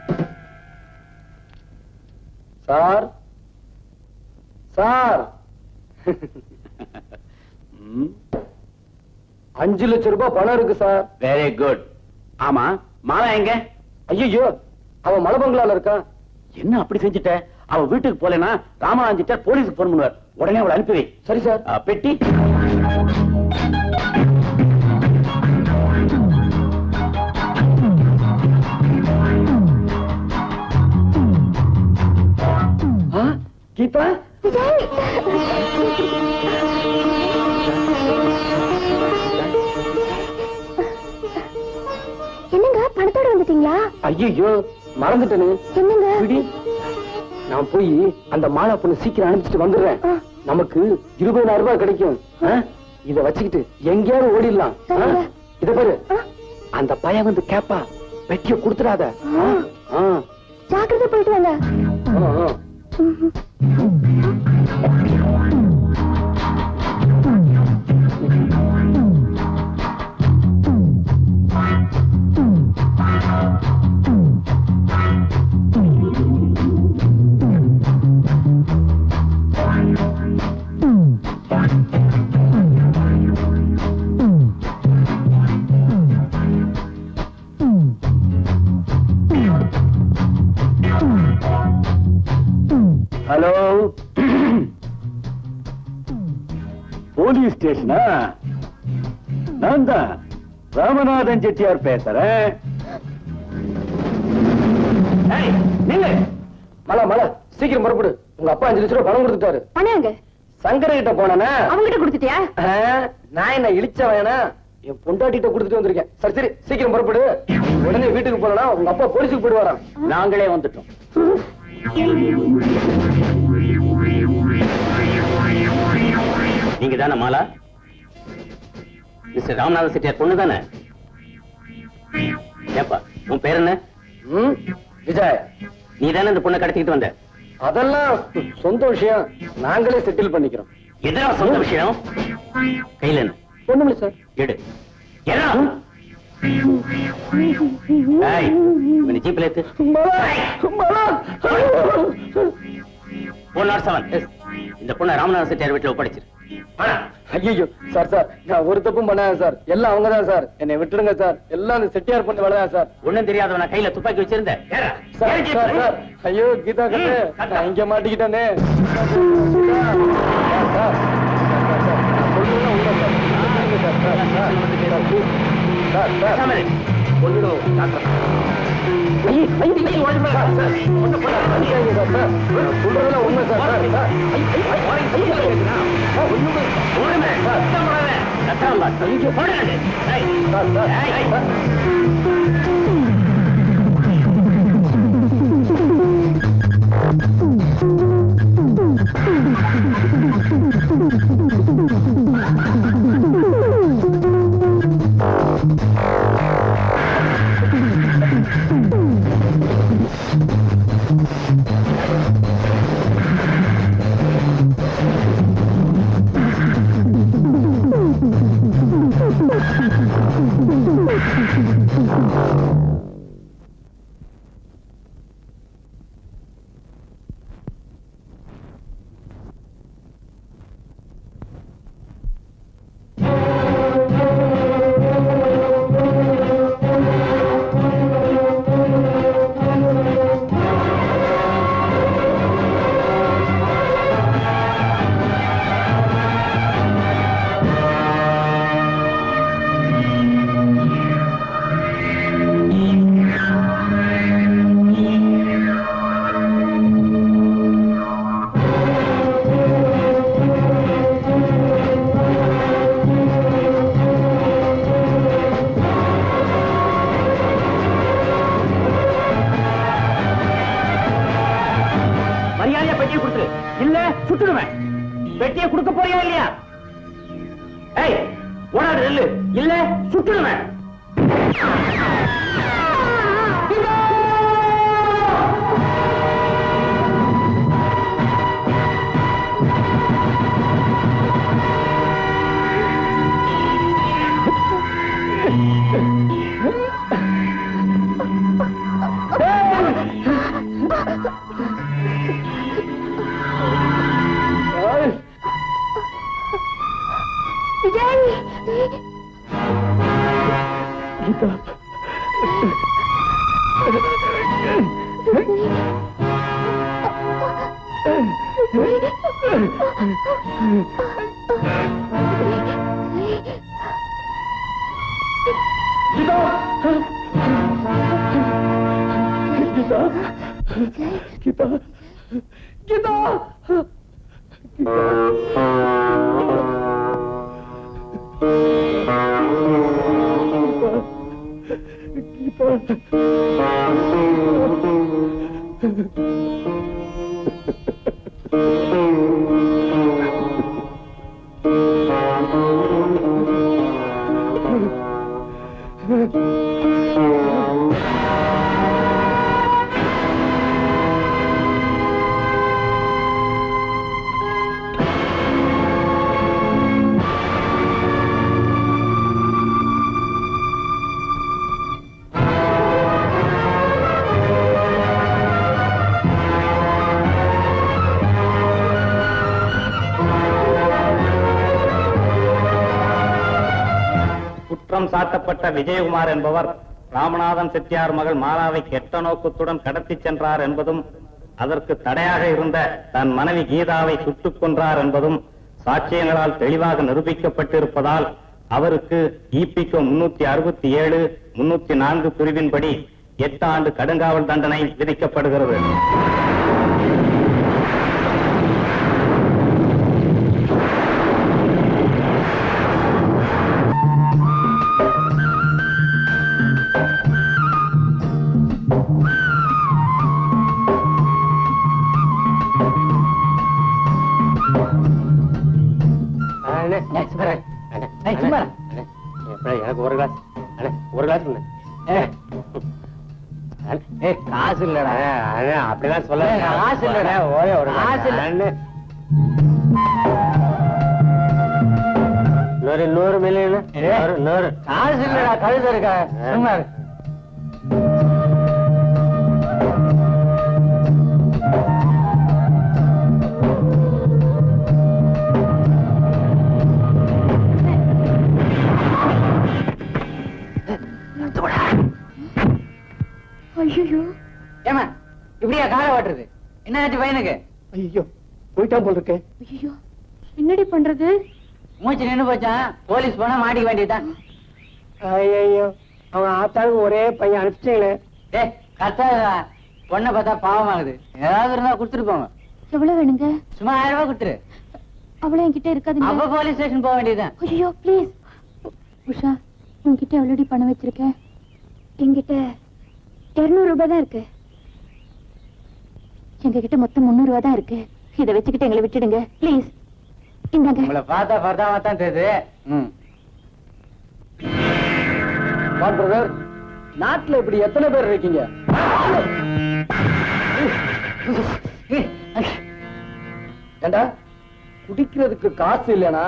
சார், சார், 5 லட்சம் ரூபாய் பணம் இருக்கு சார். Very good. ஆமா, மாலா எங்க? ஐயோ, அவன் மலை பங்களால இருக்கா. என்ன அப்படி செஞ்சுட்ட? அவ வீட்டுக்கு போலனா ராமராஜிட்ட போலீஸ்க்கு போன் பண்ணுவார். உடனே அவளை அனுப்பி வை. சரி சார். பெட்டி. கீதா, என்னங்க, பணத்தோட வந்துட்டீங்களா? ஐயோ மறந்துட்டேனே. என்னங்க? விடி, நான் போய் அந்த மாலா பொண்ணு சீக்கிரம் அனுப்பிச்சிட்டு வந்துடுறேன். நமக்கு 20,000 ரூபாய் கிடைக்கும். இத வச்சுக்கிட்டு எங்கேயாவது ஓடிடலாம். இத பாரு, அந்த பையன் வந்து கேப்பா, வெட்டிய கொடுத்துடாத. ஜாக்கிரதை போயிட்டு வாங்க. ஹலோ, போலீஸ் ஸ்டேஷனா? நான் தான் ராமநாதன் செட்டியார் பேசுறேன். மலா, மலா, சீக்கிரம் புறப்படு. உங்க அப்பா 5 லட்சம் ரூபாய் பணம் கொடுத்துட்டாரு. பணங்க சங்கர கிட்ட போனா அவங்கிட்ட கொடுத்துட்டியா? நான் என்ன இழிச்ச வேணா என் பொண்டாட்டிட்ட கொடுத்துட்டு வந்திருக்கேன். சரி சரி சீக்கிரம் புறப்படு. உடனே வீட்டுக்கு போனா உங்க அப்பா போலீஸுக்கு போயிடுவாராம். நாங்களே வந்துட்டோம். நீங்க தானே மாலா? மிஸ்டர் ராமநாத செட்டியார் பொண்ணு தானே? ஏப்பா உன் பேர் என்ன? விஜய். நீ தானே இந்த பொண்ணை கடத்திக்கிட்டு வந்த? அதெல்லாம் சொந்த விஷயம், நாங்களே செட்டில் பண்ணிக்கிறோம். எதனா சொந்த விஷயம்? கையில என்ன? ஒண்ணுமில்ல சார். எடு. எடா. ஏய், இவனை ஜீப்ல ஏத்து. 407. இந்த பொண்ணை ராமநாத செட்டியார் வீட்டுல ஒப்படைச்சிரு. ஐயோ சார் சார், நான் ஒரு தப்பும் பண்ணாத சார். எல்லாம் அவங்கதான் சார். என்னை விட்டுடுங்க சார். எல்லாம் அந்த செட்டியார் பண்ண வேலைதான் சார். ஒண்ணும் தெரியாதவன கையில துப்பாக்கி வச்சிருந்த. சார் சார் சார், ஐயோ கீதா கண்ணு, நான் இங்க மாட்டிக்கிட்டேனே. பெட்டியை கொடுக்க போறியா இல்லையா? ஏய், ஓடாது நெல்லு. இல்ல சுட்டுடுவேன். சாட்டப்பட்ட விஜயகுமார் என்பவர் ராமநாதன் செட்டியார் மகள் மாலாவை கெட்ட நோக்கத்துடன் கடத்தி சென்றார் என்பதும், அதற்கு தடையாக இருந்த தன் மனைவி கீதாவை சுட்டுக் கொன்றார் என்பதும் சாட்சியங்களால் தெளிவாக நிரூபிக்கப்பட்டிருப்பதால் அவருக்கு ஈபிகோ 367, 304 பிரிவின்படி 8 ஆண்டு கடுங்காவல் தண்டனை விதிக்கப்படுகிறது. சும்மா எனக்கு ஒரு கிளாஸ் ஒரு கிளாஸ் காசு இல்லடா அப்படிதான் சொல்ல காசு இல்லடா ஒரே ஒரு காசு இல்ல 100 மில்லியன் 100 காசு இல்லடா கழுத இருக்கா சும்மா ஐயோ ஏமா இப்படியா காலை ஓட்டுறது என்ன ஆச்சு பையனுக்கு ஐயோ போயிட்டான் போல் இருக்கே. ஐயோ என்னடி பண்றது? மூச்சு நின்னு போச்சான் போலீஸ் போனா மாட்டிக்க வேண்டியதுதான். ஐயோ அவன் ஆத்தாளுக்கு ஒரே பையன் அனுப்பிச்சிட்டீங்களே. டேய் கத்தா பொண்ணை பார்த்தா பாவமாகுது. ஏதாவது இருந்தா கொடுத்துட்டு போங்க. எவ்வளவு வேணுங்க? சும்மா 1000 ரூபாய் கொடுத்துரு. அவ்வளவு என்கிட்ட இருக்காதுங்க. அப்ப போலீஸ் ஸ்டேஷன் போக வேண்டியதுதான். ஐயோ ப்ளீஸ். உஷா உன்கிட்ட எவ்வளவு பணம் வச்சிருக்க? என்கிட்ட 200 ரூபாய் தான் இருக்கு. எங்க கிட்ட மொத்தம் 300 ரூபாய் தான் இருக்கு. இதை வச்சுக்கிட்டு எங்களை விட்டுடுங்க ப்ளீஸ். இந்தாங்க. உங்களை பார்த்தா பரதாமா தான் தெரியுது. பிரதர், நாட்டுல இப்படி எத்தனை பேர் இருக்கீங்க? ஏண்டா குடிக்கிறதுக்கு காசு இல்லனா?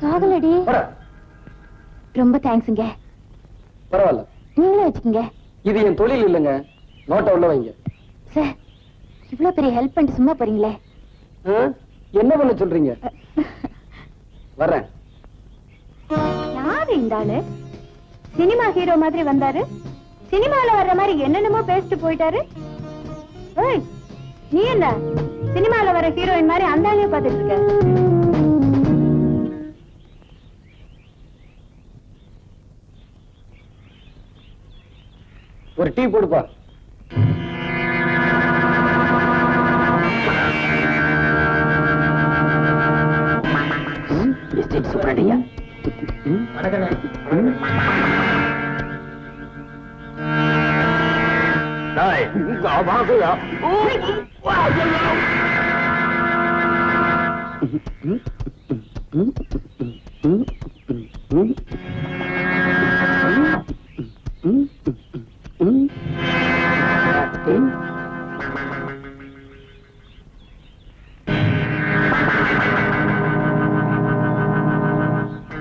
சாகலடி. ரொம்ப தேங்க்ஸ்ங்க. பரவாயில்ல, நீங்களே வச்சுக்கோங்க. இது என் தொழில் இல்லைங்க. நோட்டை உள்ள வைங்க. சார் இவ்வளவு பெரிய ஹெல்ப் பண்ணிட்டு சும்மா போறீங்களே. என்ன பண்ண சொல்றீங்க? வர்றேன். யாரு இந்த ஆளு? சினிமா ஹீரோ மாதிரி வந்தாரு. சினிமால வர்ற மாதிரி என்னென்னமோ பேசிட்டு போயிட்டாரு. ஏய், நீ என்ன சினிமால வர ஹீரோயின் மாதிரி அந்த ஆளையே பார்த்துட்டு இருக்க? ஒரு டீ போடுப்பா. சுப்ரடியா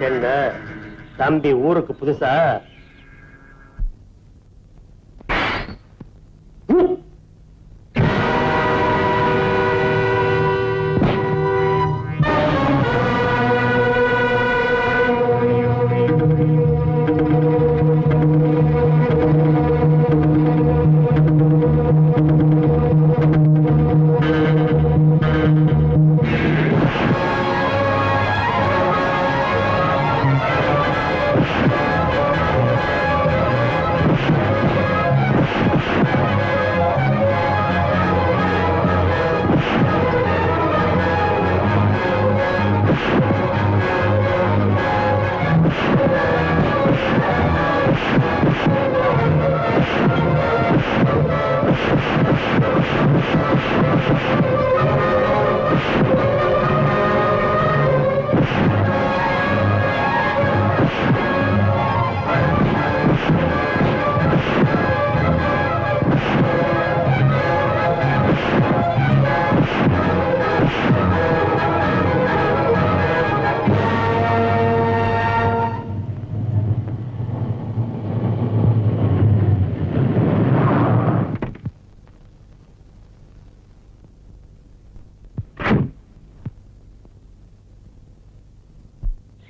என்ன தம்பி ஊருக்கு புதுசா?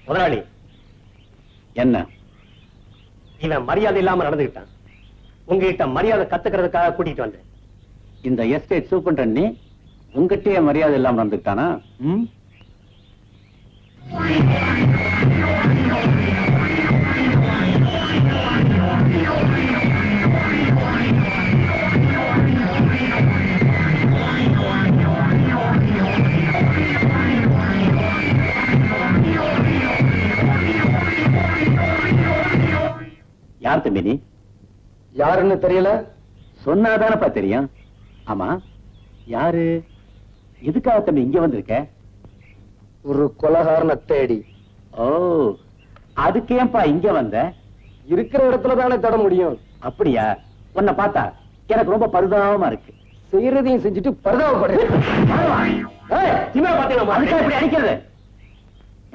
முதலாளி, என்ன இவன் மரியாதை இல்லாம நடந்துகிட்டான். உங்ககிட்ட மரியாதை கத்துக்கிறதுக்காக கூட்டிட்டு வந்தேன். இந்த எஸ்டேட் சூப்பரண்ட் உங்ககிட்டயே மரியாதை இல்லாம நடந்துட்டானா? யார் தம்பி நீ? யாருன்னு தெரியல. சொன்னாதானப்பா தெரியும். ஆமா யாரு? எதுக்காக தம்பி இங்க வந்திருக்க? ஒரு கொலகாரனை தேடி. ஓ, அதுக்கு ஏன்பா இங்க வந்த? இருக்கிற இடத்துல தானே தட முடியும். அப்படியா? உன்னை பார்த்தா எனக்கு ரொம்ப பரிதாபமா இருக்கு. செய்யறதையும் செஞ்சுட்டு பரிதாபப்படுறேன். அதுக்காக இப்படி அடிக்கிறது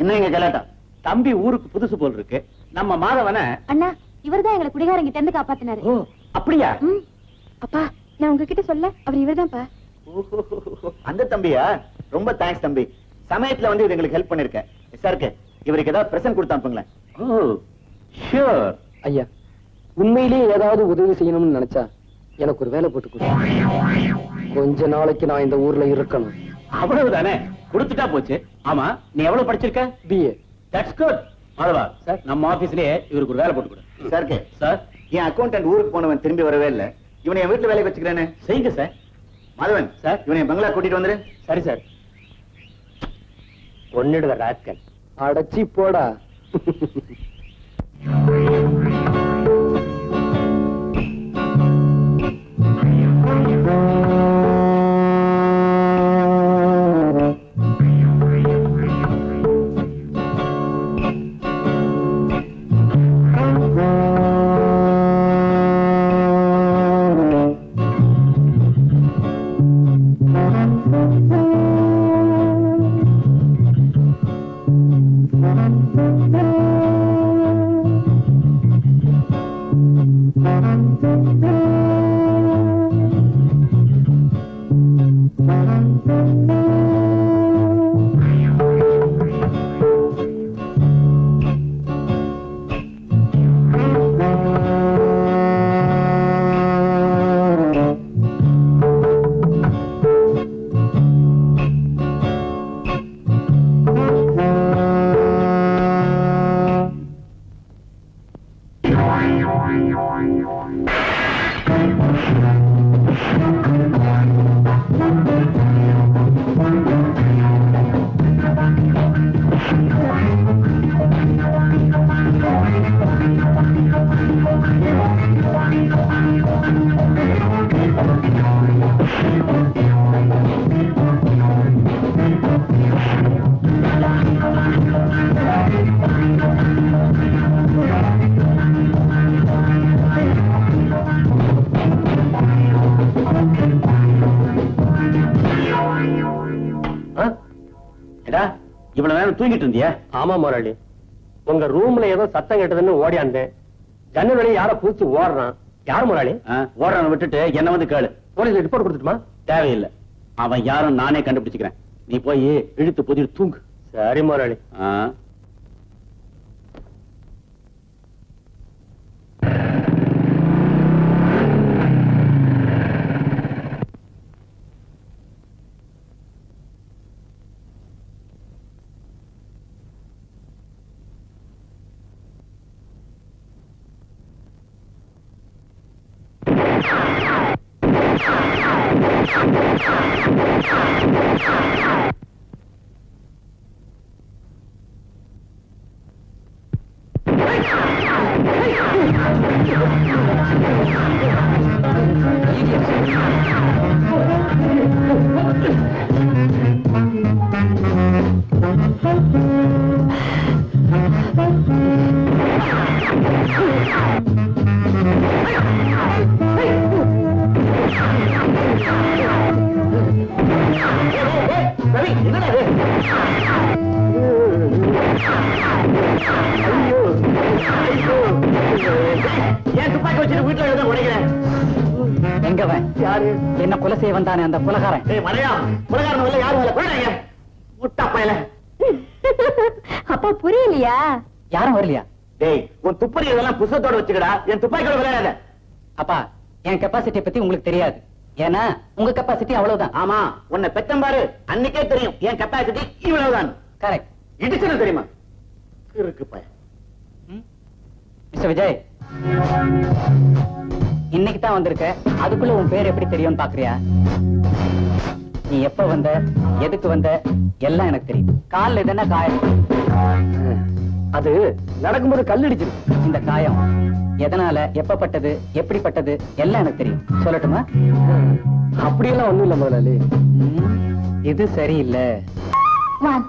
என்ன? இங்க கலாட்டா. தம்பி ஊருக்கு புதுசு போல் இருக்கு. நம்ம மாதவன. அண்ணா, இவர்தான் எங்களை குடிகாரங்கிட்ட இருந்து காப்பாத்தினாரு. ஓ, அப்படியா? அப்பா, நான் உங்ககிட்ட சொல்ல அவர் இவர்தான்ப்பா. அந்த தம்பியா? ரொம்ப தேங்க்ஸ் தம்பி. சமயத்துல வந்து எங்களுக்கு ஹெல்ப் பண்ணிருக்க. சாருக்கு இவருக்கு ஏதாவது பிரசன்ட் கொடுத்து அனுப்புங்களேன். ஓ, ஷூர். ஐயா, உண்மையிலேயே ஏதாவது உதவி செய்யணும்னு நினைச்சா எனக்கு ஒரு வேலை போட்டு கொடு. கொஞ்ச நாளைக்கு நான் இந்த ஊர்ல இருக்கணும். அவ்வளவுதானே, கொடுத்துட்டா போச்சு. ஆமா, நீ எவ்வளவு படிச்சிருக்க? BA. That's good. Madhava sir, நம்ம ஆபீஸ்லயே இவருக்கு ஒரு வேலை போட்டு கொடு. சாருக்கு சார், என் அக்கௌண்டன்ட் ஊருக்கு போனவன் திரும்பி வரவே இல்ல. இவனை என் வீட்டுல வேலைக்கு வச்சுக்கிறேன்னு செய்யுங்க சார். மாதவன் சார், இவனை என் பங்களா கூட்டிட்டு வந்துரு. சரி சார். ஒன்னிடுவ ராஸ்கல். அடைச்சி போடா. இவ்வளவு நேரம் தூங்கிட்டு இருந்தியா? ஆமா முதலாளி, உங்க ரூம்ல ஏதோ சத்தம் கேட்டதுன்னு ஓடியாந்தேன். ஜன்னல் வழியா யார பூச்சி ஓடுறான். யார் முதலாளி? ஓடுறவனை விட்டுட்டு என்ன வந்து கேளு. போலீஸ் ரிப்போர்ட் கொடுத்துட்டுமா? தேவையில்லை, அவன் யாரும் நானே கண்டுபிடிச்சுக்கிறேன். நீ போய் இழுத்து பொதிட்டு தூங்கு. சரி முதலாளி. ஏன் துப்பாக்கி வச்சுட்டு வீட்டுல எழுத உடைக்கிறேன்? எங்கவன்? யாரு? என்ன கொலை செய்ய வந்தானே அந்த கொலைகாரன். மலையா கொலைகாரன் இல்ல, யாரும் இல்ல. போயிடாங்க முட்டா பயல. அப்பா புரியலையா? யாரும் வரலையா? டேய், உன் துப்பறி இதெல்லாம் புத்தகத்தோட வச்சுக்கடா. என் துப்பாக்கியோட விளையாடாத. அப்பா, என் கெப்பாசிட்டி பத்தி உங்களுக்கு தெரியாது. ஏன்னா உங்க கெப்பாசிட்டி அவ்வளவுதான். ஆமா, உன்னை பெத்தம்பாரு அன்னைக்கே தெரியும். என் கெப்பாசிட்டி இவ்வளவுதான். கரெக்ட். இடிச்சுன்னு தெரியுமா? இருக்கு பய. மிஸ்டர் விஜய், இன்னைக்கு தான் வந்திருக்க. அதுக்குள்ள உன் பேர் எப்படி தெரியும்னு பாக்குறியா? நீ எப்ப வந்த, எதுக்கு வந்த, எல்லாம் எனக்கு தெரியும். கால்ல எதுனா காயம். அது நடக்கும்போது கல்லடிச்சிருக்கு. இந்த காயம் எதனால, எப்பப்பட்டது, எப்படிப்பட்டது எல்லாம் எனக்கு தெரியும். சொல்லட்டுமா? அப்படியெல்லாம் ஒண்ணும் இல்ல முதலாளி. இது சரியில்லை. 1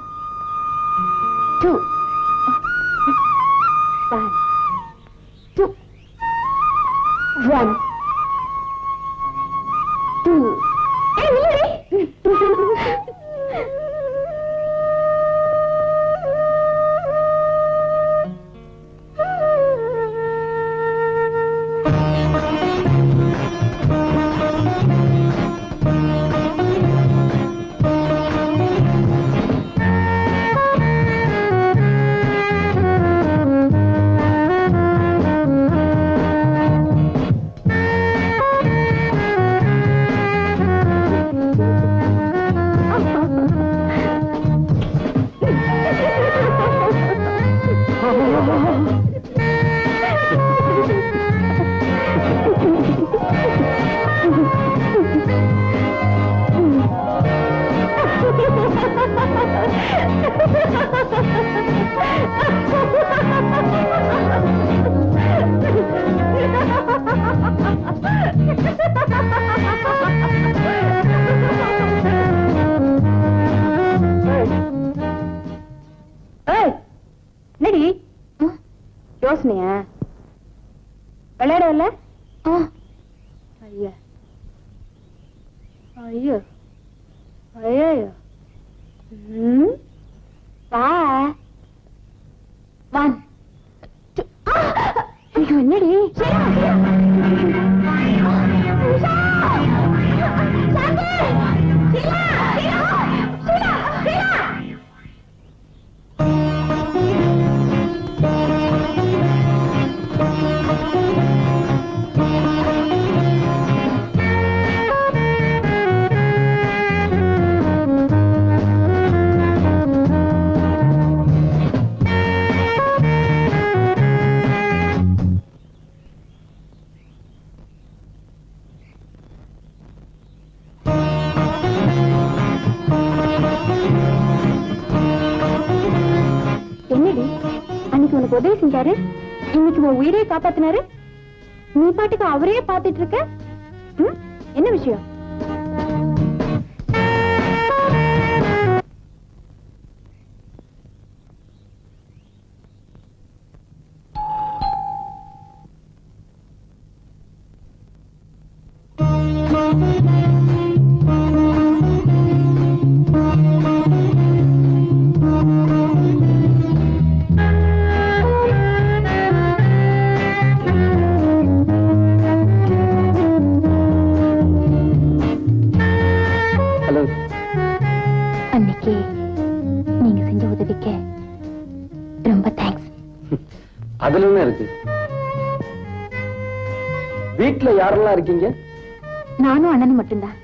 2 1 2 1 2 ஏய் நில்லு. என்னடி யோசனையா விளையாடல? ஐயா ஐயோ ஐயோ வா 1 2 ஐயோ என்னடி உதவி செஞ்சாரு, இன்னைக்கு உன் உயிரை காப்பாத்தினாரு. நீ பாட்டுக்கு அவரே பாத்துட்டு இருக்க. என்ன விஷயம்? அன்னைக்கு நீங்க செஞ்ச உதவிக்கு ரொம்ப தேங்க்ஸ். அதுல என்ன இருக்கு? வீட்டுல யாரெல்லாம் இருக்கீங்க? நானும் அண்ணனும் மட்டும்தான்.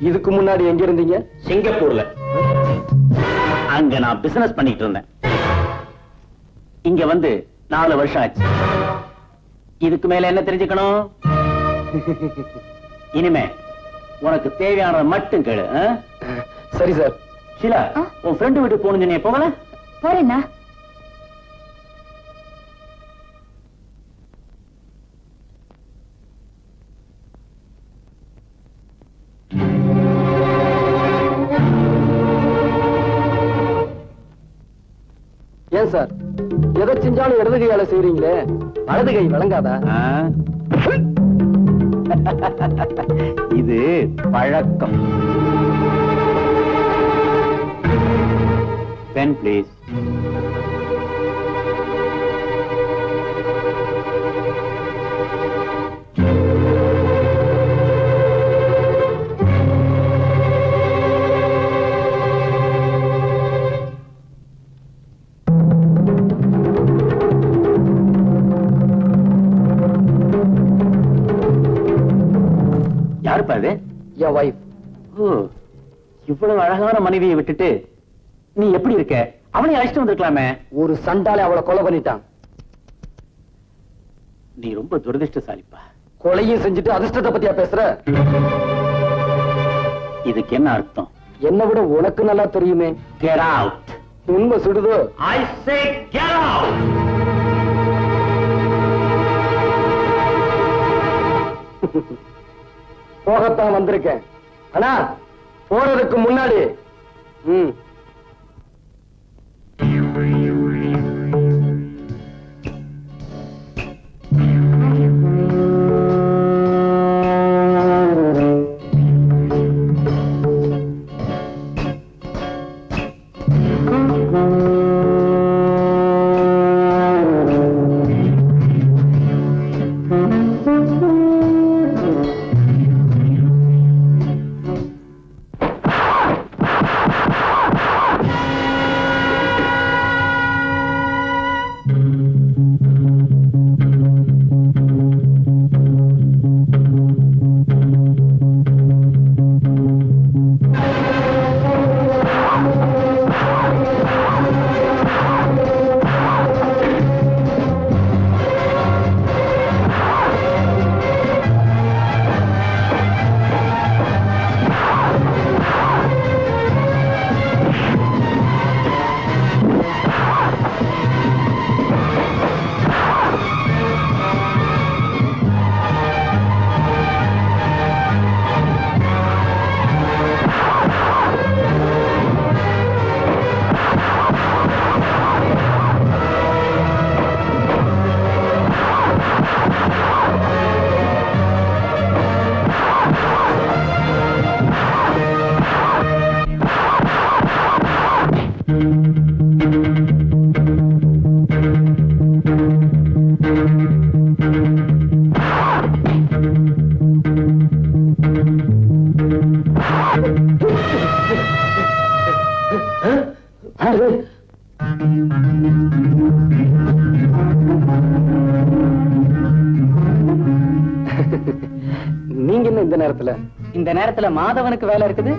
இதுக்கு முன்னாடி எங்க இருந்தீங்க? சிங்கப்பூர்ல. அங்க நான் பிசினஸ் பண்ணிட்டு இருந்தேன். இங்க வந்து 4 வருஷம் ஆச்சு. இதுக்கு மேல என்ன தெரிஞ்சுக்கணும்? இனிமே உனக்கு தேவையானதை மட்டும் கேளு. சரி சார். ஷீலா, உன் ஃப்ரெண்டு வீட்டுக்கு போகணும் நீ போகல? போறேன்னா ஏன் சார் எதை செஞ்சாலும் இடது கையால செய்றீங்களே, வலது கை வழங்காதா? இது பழக்கம். Pen please. யாருப்பா இது? என் வைஃப். இவ்வளவு அழகான மனைவியை விட்டுட்டு நீ எப்படி இருக்க? அவனை அழைச்சிட்டு வந்திருக்கலாமே. ஒரு சண்டாலே அவளை கொலை பண்ணிட்டான். நீ ரொம்ப துரதிருஷ்டசாலிப்பா. கொலையும் செஞ்சுட்டு அதிர்ஷ்டத்தை பத்தியா பேசுற? இதுக்கு என்ன அர்த்தம்? என்னை விட உனக்கு நல்லா தெரியுமே. Get out. உண்மை சுடுதோ? I say get out. போகத்தான் வந்திருக்கேன். ஆனா போறதுக்கு முன்னாடி நீங்க என்ன இந்த நேரத்துல? இந்த நேரத்துல மாதவனுக்கு வேலை இருக்குது,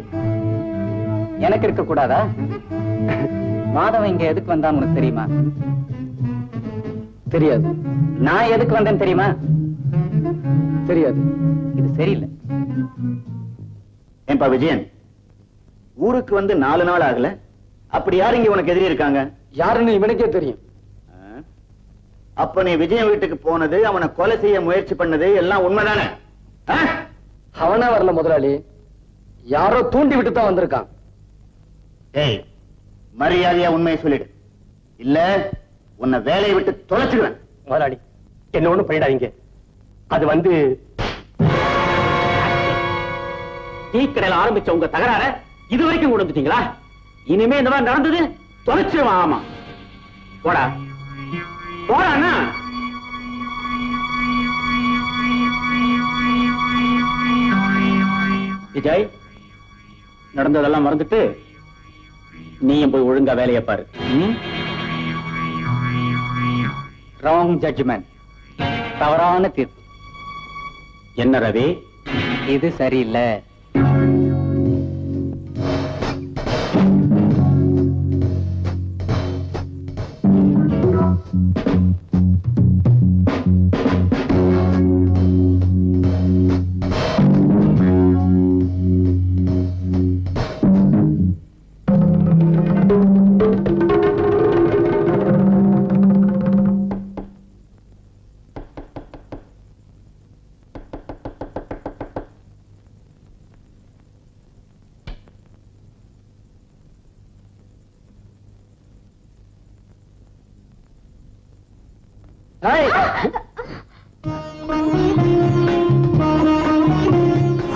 எனக்கு இருக்க கூடாதா? மாதவன் இங்க எதுக்கு வந்தான்னு உனக்கு தெரியுமா? தெரியாது. நான் எதுக்கு வந்தேன்னு தெரியுமா? தெரியாது. இது சரியில்லை. ஏன்பா விஜயன், ஊருக்கு வந்து 4 நாள் ஆகல, அப்படி யார் இங்க உனக்கு எதிரி இருக்காங்க? யாருன்னு இவனுக்கே தெரியும். அப்ப நீ விஜயன் வீட்டுக்கு போனது, அவனை கொலை செய்ய முயற்சி பண்ணது எல்லாம் உண்மைதானே? அவனா வரல முதலாளி, யாரோ தூண்டி விட்டு தான் வந்திருக்கான். ஏய், மரியாதையா உண்மையை சொல்லிடு, இல்ல உன்னை வேலையை விட்டு தொலைச்சிடுவேன். முதலாளி, என்ன ஒண்ணும் பண்ணிடாதீங்க. அது வந்து டீ கடையில் ஆரம்பிச்ச உங்க தகராற இது வரைக்கும் கொண்டு வந்துட்டீங்களா? இனிமே இந்த மாதிரி நடந்தது தொலைச்சிருவான். ஆமா, போடா போடா. விஜய், நடந்ததெல்லாம் மறந்துட்டு நீயும் போய் ஒழுங்கா வேலையை பாரு. ராங் ஜட்ஜ்மெண்ட், தவறான தீர்ப்பு. என்ன ரவி, இது சரியில்லை.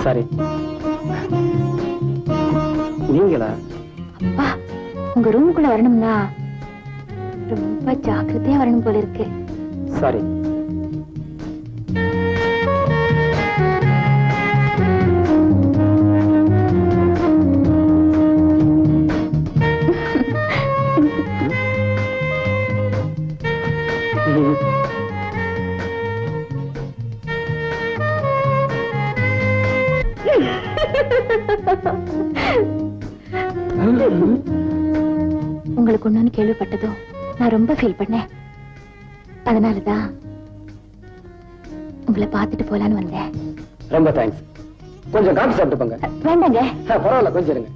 சரி, நீங்களா? அப்பா, உங்க ரூமுக்குள்ள வரணும்னா ரொம்ப ஜாக்கிரதையா வரணும் போல இருக்கு. சரி. உங்களுக்கு ஒண்ணுன்னு கேள்விப்பட்டதும் நான் ரொம்ப ஃபீல் பண்ணேன். அதனாலதான் உங்களை பார்த்துட்டு போலான்னு வந்தேன். ரொம்ப தேங்க்ஸ். கொஞ்சம் காபி சாப்பிட்டு போங்க. வேண்டாங்க, பரவாயில்ல, கொஞ்சம் இருங்க.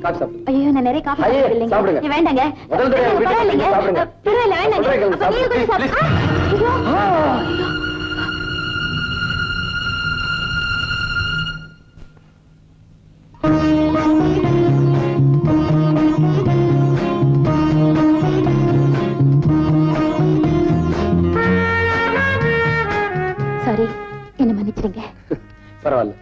காஃபி சாப்பிடுங்க. ஐயோ நான் நிறைய காஃபி ஐயே, சாப்பிடலைங்க. சாப்பிடுங்க. ஏ, வேண்டாங்க. முதல் தடவை இல்ல, வீட்டுக்கு பரவாயில்லைங்க. சாப்பிடுங்க. பரவாயில்ல, வேண்டாங்க. சொல்றேன், அப்ப நீங்க கொஞ்சம் சாப்பிடுங்க. சாப்பிடுங்க. ஐயோ. சாரி, என்ன மன்னிச்சிடுங்க. பரவாயில்ல.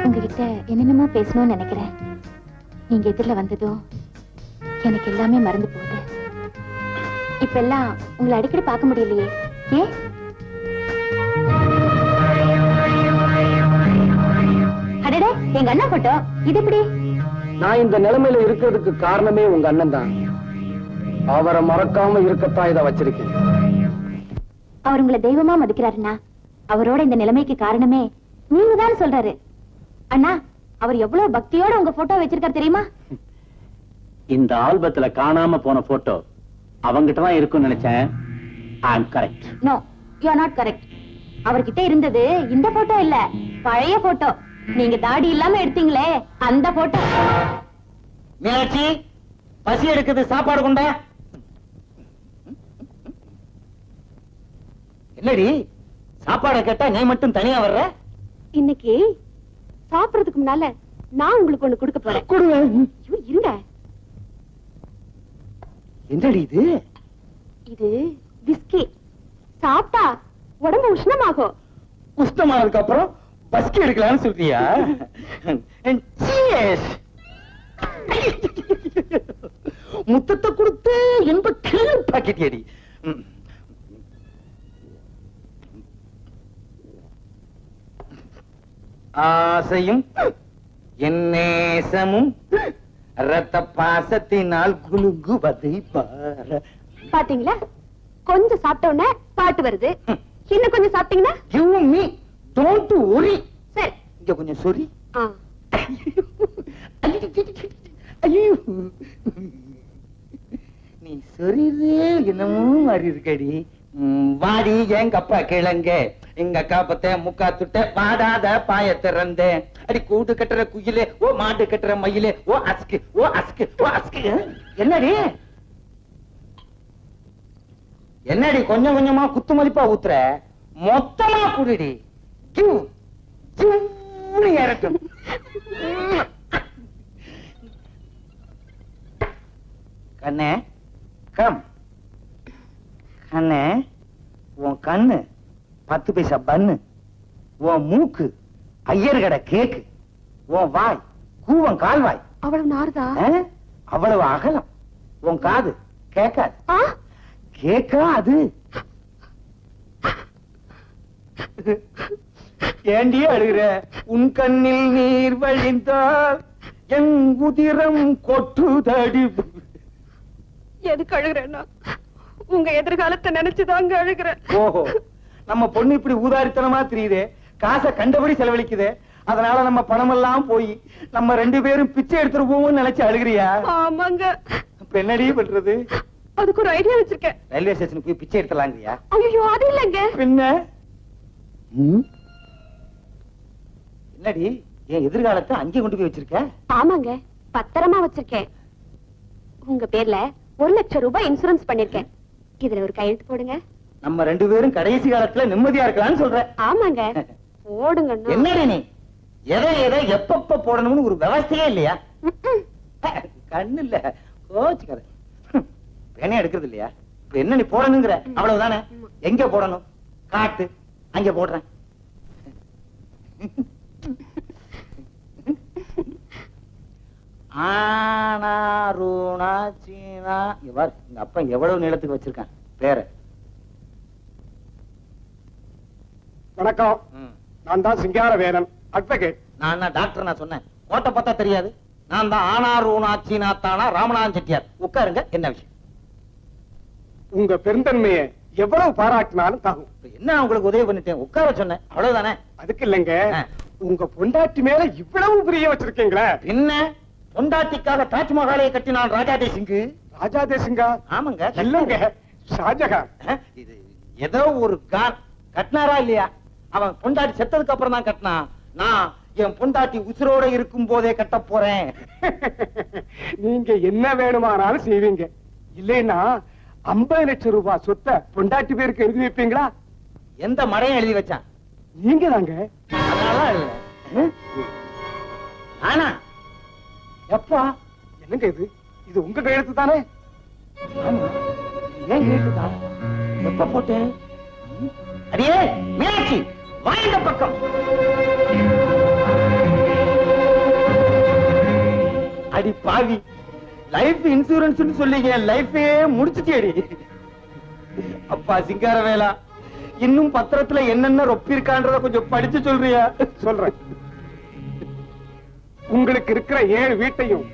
உங்ககிட்ட என்னென்னமோ பேசணும்னு நினைக்கிறேன். நீங்க எதிரில் வந்ததும் எனக்கு எல்லாமே மறந்து போகுது. இப்ப எல்லாம் உங்களை அடிக்கடி பார்க்க முடியலையே, ஏன்? அடடே, எங்க அண்ணா போட்டோ இது எப்படி? நான் இந்த நிலைமையில இருக்கிறதுக்கு காரணமே உங்க அண்ணன் தான். அவரை மறக்காம இருக்கத்தான் இதை வச்சிருக்கேன். அவர் உங்களை தெய்வமா மதிக்கிறாருன்னா அவரோட இந்த நிலைமைக்கு காரணமே நீங்க தான் சொல்றாரு. அண்ணா, அவர் எவ்வளவு பக்தியோட உங்க போட்டோ வச்சிருக்காரு தெரியுமா? இந்த ஆல்பத்துல காணாம போன போட்டோ அவங்கிட்ட தான் இருக்கும்னு நினைச்சேன். I am correct. No, you are not correct. அவர்கிட்ட இருந்தது இந்த போட்டோ இல்ல, பழைய போட்டோ. நீங்க தாடி இல்லாம எடுத்தீங்களே அந்த போட்டோ. மீனாட்சி, பசி எடுக்குது, சாப்பாடு கொண்டா. என்னடி சாப்பாடு கேட்டா நீ மட்டும் தனியா வர்ற? இன்னைக்கு சாப்பிடறதுக்கு முன்னால நான் உங்களுக்கு ஒண்ணு கொடுக்க போறேன். கொடுங்க. ஐயோ, இருங்க. என்னடி இது? இது பிஸ்கி. சாப்பிட்டா உடம்பு உஷ்ணமாகும். உஷ்ணமானதுக்கு அப்புறம் பஸ்கி எடுக்கலாம்னு சொல்றியா? Cheers. முத்தத்தை கொடுத்து என்ப கிளி பாக்கெட் அடி. ஆசையும் என் நேசமும் ரத்த பாசத்தினால் குலுங்குவதை பார. பாத்தீங்களா, கொஞ்சம் சாப்பிட்ட உடனே பாட்டு வருது. இன்னும் கொஞ்சம் சாப்பிட்டீங்கன்னா Give me, don't worry. சரி. இங்க கொஞ்சம் சொரி. ஆ. ஐயோ, நீ சொரிதே என்னமோ மாதிரி இருக்கடி. வாடி எங்க அப்பா கிழங்க, எங்க அக்கா பத்த முக்கா துட்ட வாடாத பாய திறந்த அடி கூடு கட்டுற குயிலே, ஓ மாடு கட்டுற மயிலே, ஓ அஸ்கு ஓ அஸ்கு ஓ அஸ்கு. என்னடி என்னடி கொஞ்சம் கொஞ்சமா குத்து மதிப்பா ஊத்துற? மொத்தமா குடிடி. இறட்டும். கண்ணே கம். கண்ணே, உன் கண்ணு 10 பைசா பன்னு, உன் மூக்கு ஐயர் கடை கேக்கு, உன் வாய் கூவம் கால்வாய். அவ்வளவு நார்தா? அவ்வளவு அகலம். உன் காது கேட்காது. கேட்காது. ஏண்டி அழுகிற? உன் கண்ணில் நீர் வழிந்தால் என் உதிரம் கொட்டுதடி. எதுக்கு அழுகிறேன்னா உங்க எதிர்காலத்தை நினைச்சுதாங்க அழுகிறேன். ஓஹோ, நம்ம பொண்ணு இப்படி ஊதாரித்தனமா தெரியுதே, காசை கண்டபடி செலவழிக்குதே, அதனால நம்ம பணம் எல்லாம் போய் நம்ம 2 பேரும் பிச்சை எடுத்துருவோம்னு நினைச்சு அழுகிறியா? ஆமாங்க. இப்ப என்னடி பண்றது? அதுக்கு ஒரு ஐடியா வச்சிருக்கேன். ரயில்வே ஸ்டேஷனுக்கு போய் பிச்சை எடுத்துலாங்கிறியா? ஐயோ, அது இல்லங்க. பின்ன என்னடி, என் எதிர்காலத்தை அங்கே கொண்டு போய் வச்சிருக்க? ஆமாங்க, பத்திரமா வச்சிருக்கேன். உங்க பேர்ல 1 லட்சம் ரூபாய் இன்சூரன்ஸ் பண்ணிருக்கேன். இதுல ஒரு கையெழுத்து போடுங்க. நம்ம 2 பேரும் கடைசி காலத்துல நிம்மதியா இருக்கலாம்னு சொல்ற? ஆமாங்க, போடுங்க. என்னடி நீ எதை எப்பப்ப போடணும்னு ஒரு விவசாயே இல்லையா? கண்ணு இல்ல, கோச்சுக்காத. பேனே எடுக்கிறது இல்லையா? இப்ப என்ன நீ போடணுங்கிற? அவ்வளவுதானே. எங்க போடணும் காட்டு, அங்க போடுறேன். ஆனா ரூணா சீனா. இவர் எங்க அப்பா எவ்வளவு நிலத்துக்கு வச்சிருக்கான் பேர. வணக்கம், நான் தான் சிங்காரவேலன், அட்வொகேட். நான் தான் டாக்டர். நான் சொன்னேன் கோட்டை பார்த்தா தெரியாது. நான் தான் ஆனார் ஊனாச்சினா தானா ராமநாதன் செட்டியார். உட்காருங்க. என்ன விஷயம்? உங்க பெருந்தன்மையை எவ்வளவு பாராட்டினாலும் தாகும். என்ன உங்களுக்கு உதவி பண்ணிட்டேன், உட்கார சொன்னேன், அவ்வளவுதானே. அதுக்கு இல்லைங்க, உங்க பொண்டாட்டி மேல இவ்வளவு பிரியம் வச்சிருக்கீங்களே. என்ன பொண்டாட்டிக்காக தாஜ்மஹாலை கட்டினான் ராஜா தேசிங்கு. ராஜா தேசிங்கா? ஆமாங்க. இல்லங்க, ஷாஜகான். இது ஏதோ ஒரு கான் கட்டினாரா இல்லையா? அவன் பொண்டாட்டி செத்ததுக்கு அப்புறம் தான் கட்டினான். நான் என் பொண்டாட்டி உசுரோட இருக்கும் போதே கட்ட போறேன். நீங்க என்ன வேணுமானாலும் செய்வீங்க. இல்லைன்னா 50 லட்சம் ரூபாய் சொத்தை பொண்டாட்டி பேருக்கு எழுதி வைப்பீங்களா? எந்த மடையும் எழுதி வச்சான்? நீங்க தாங்க. அதனாலதான் எழுதுறேன். ஆனா எப்பா என்னங்க இது உங்க கையெழுத்து தானே? ஆமா, ஏன் கேட்டுதான்? எப்ப போட்டேன்? அடியே மீனாட்சி, வா இந்த பக்கம். அடி பாவி, லைஃப் இன்சூரன்ஸ் சொல்லி என் லைஃபே முடிச்சுட்டேடி. அப்பா சிங்காரவேலா, இன்னும் பத்திரத்துல என்னென்ன ரொப்பிருக்கான்றத கொஞ்சம் படிச்சு சொல்றியா? சொல்றேன். உங்களுக்கு இருக்கிற 7 வீட்டையும்,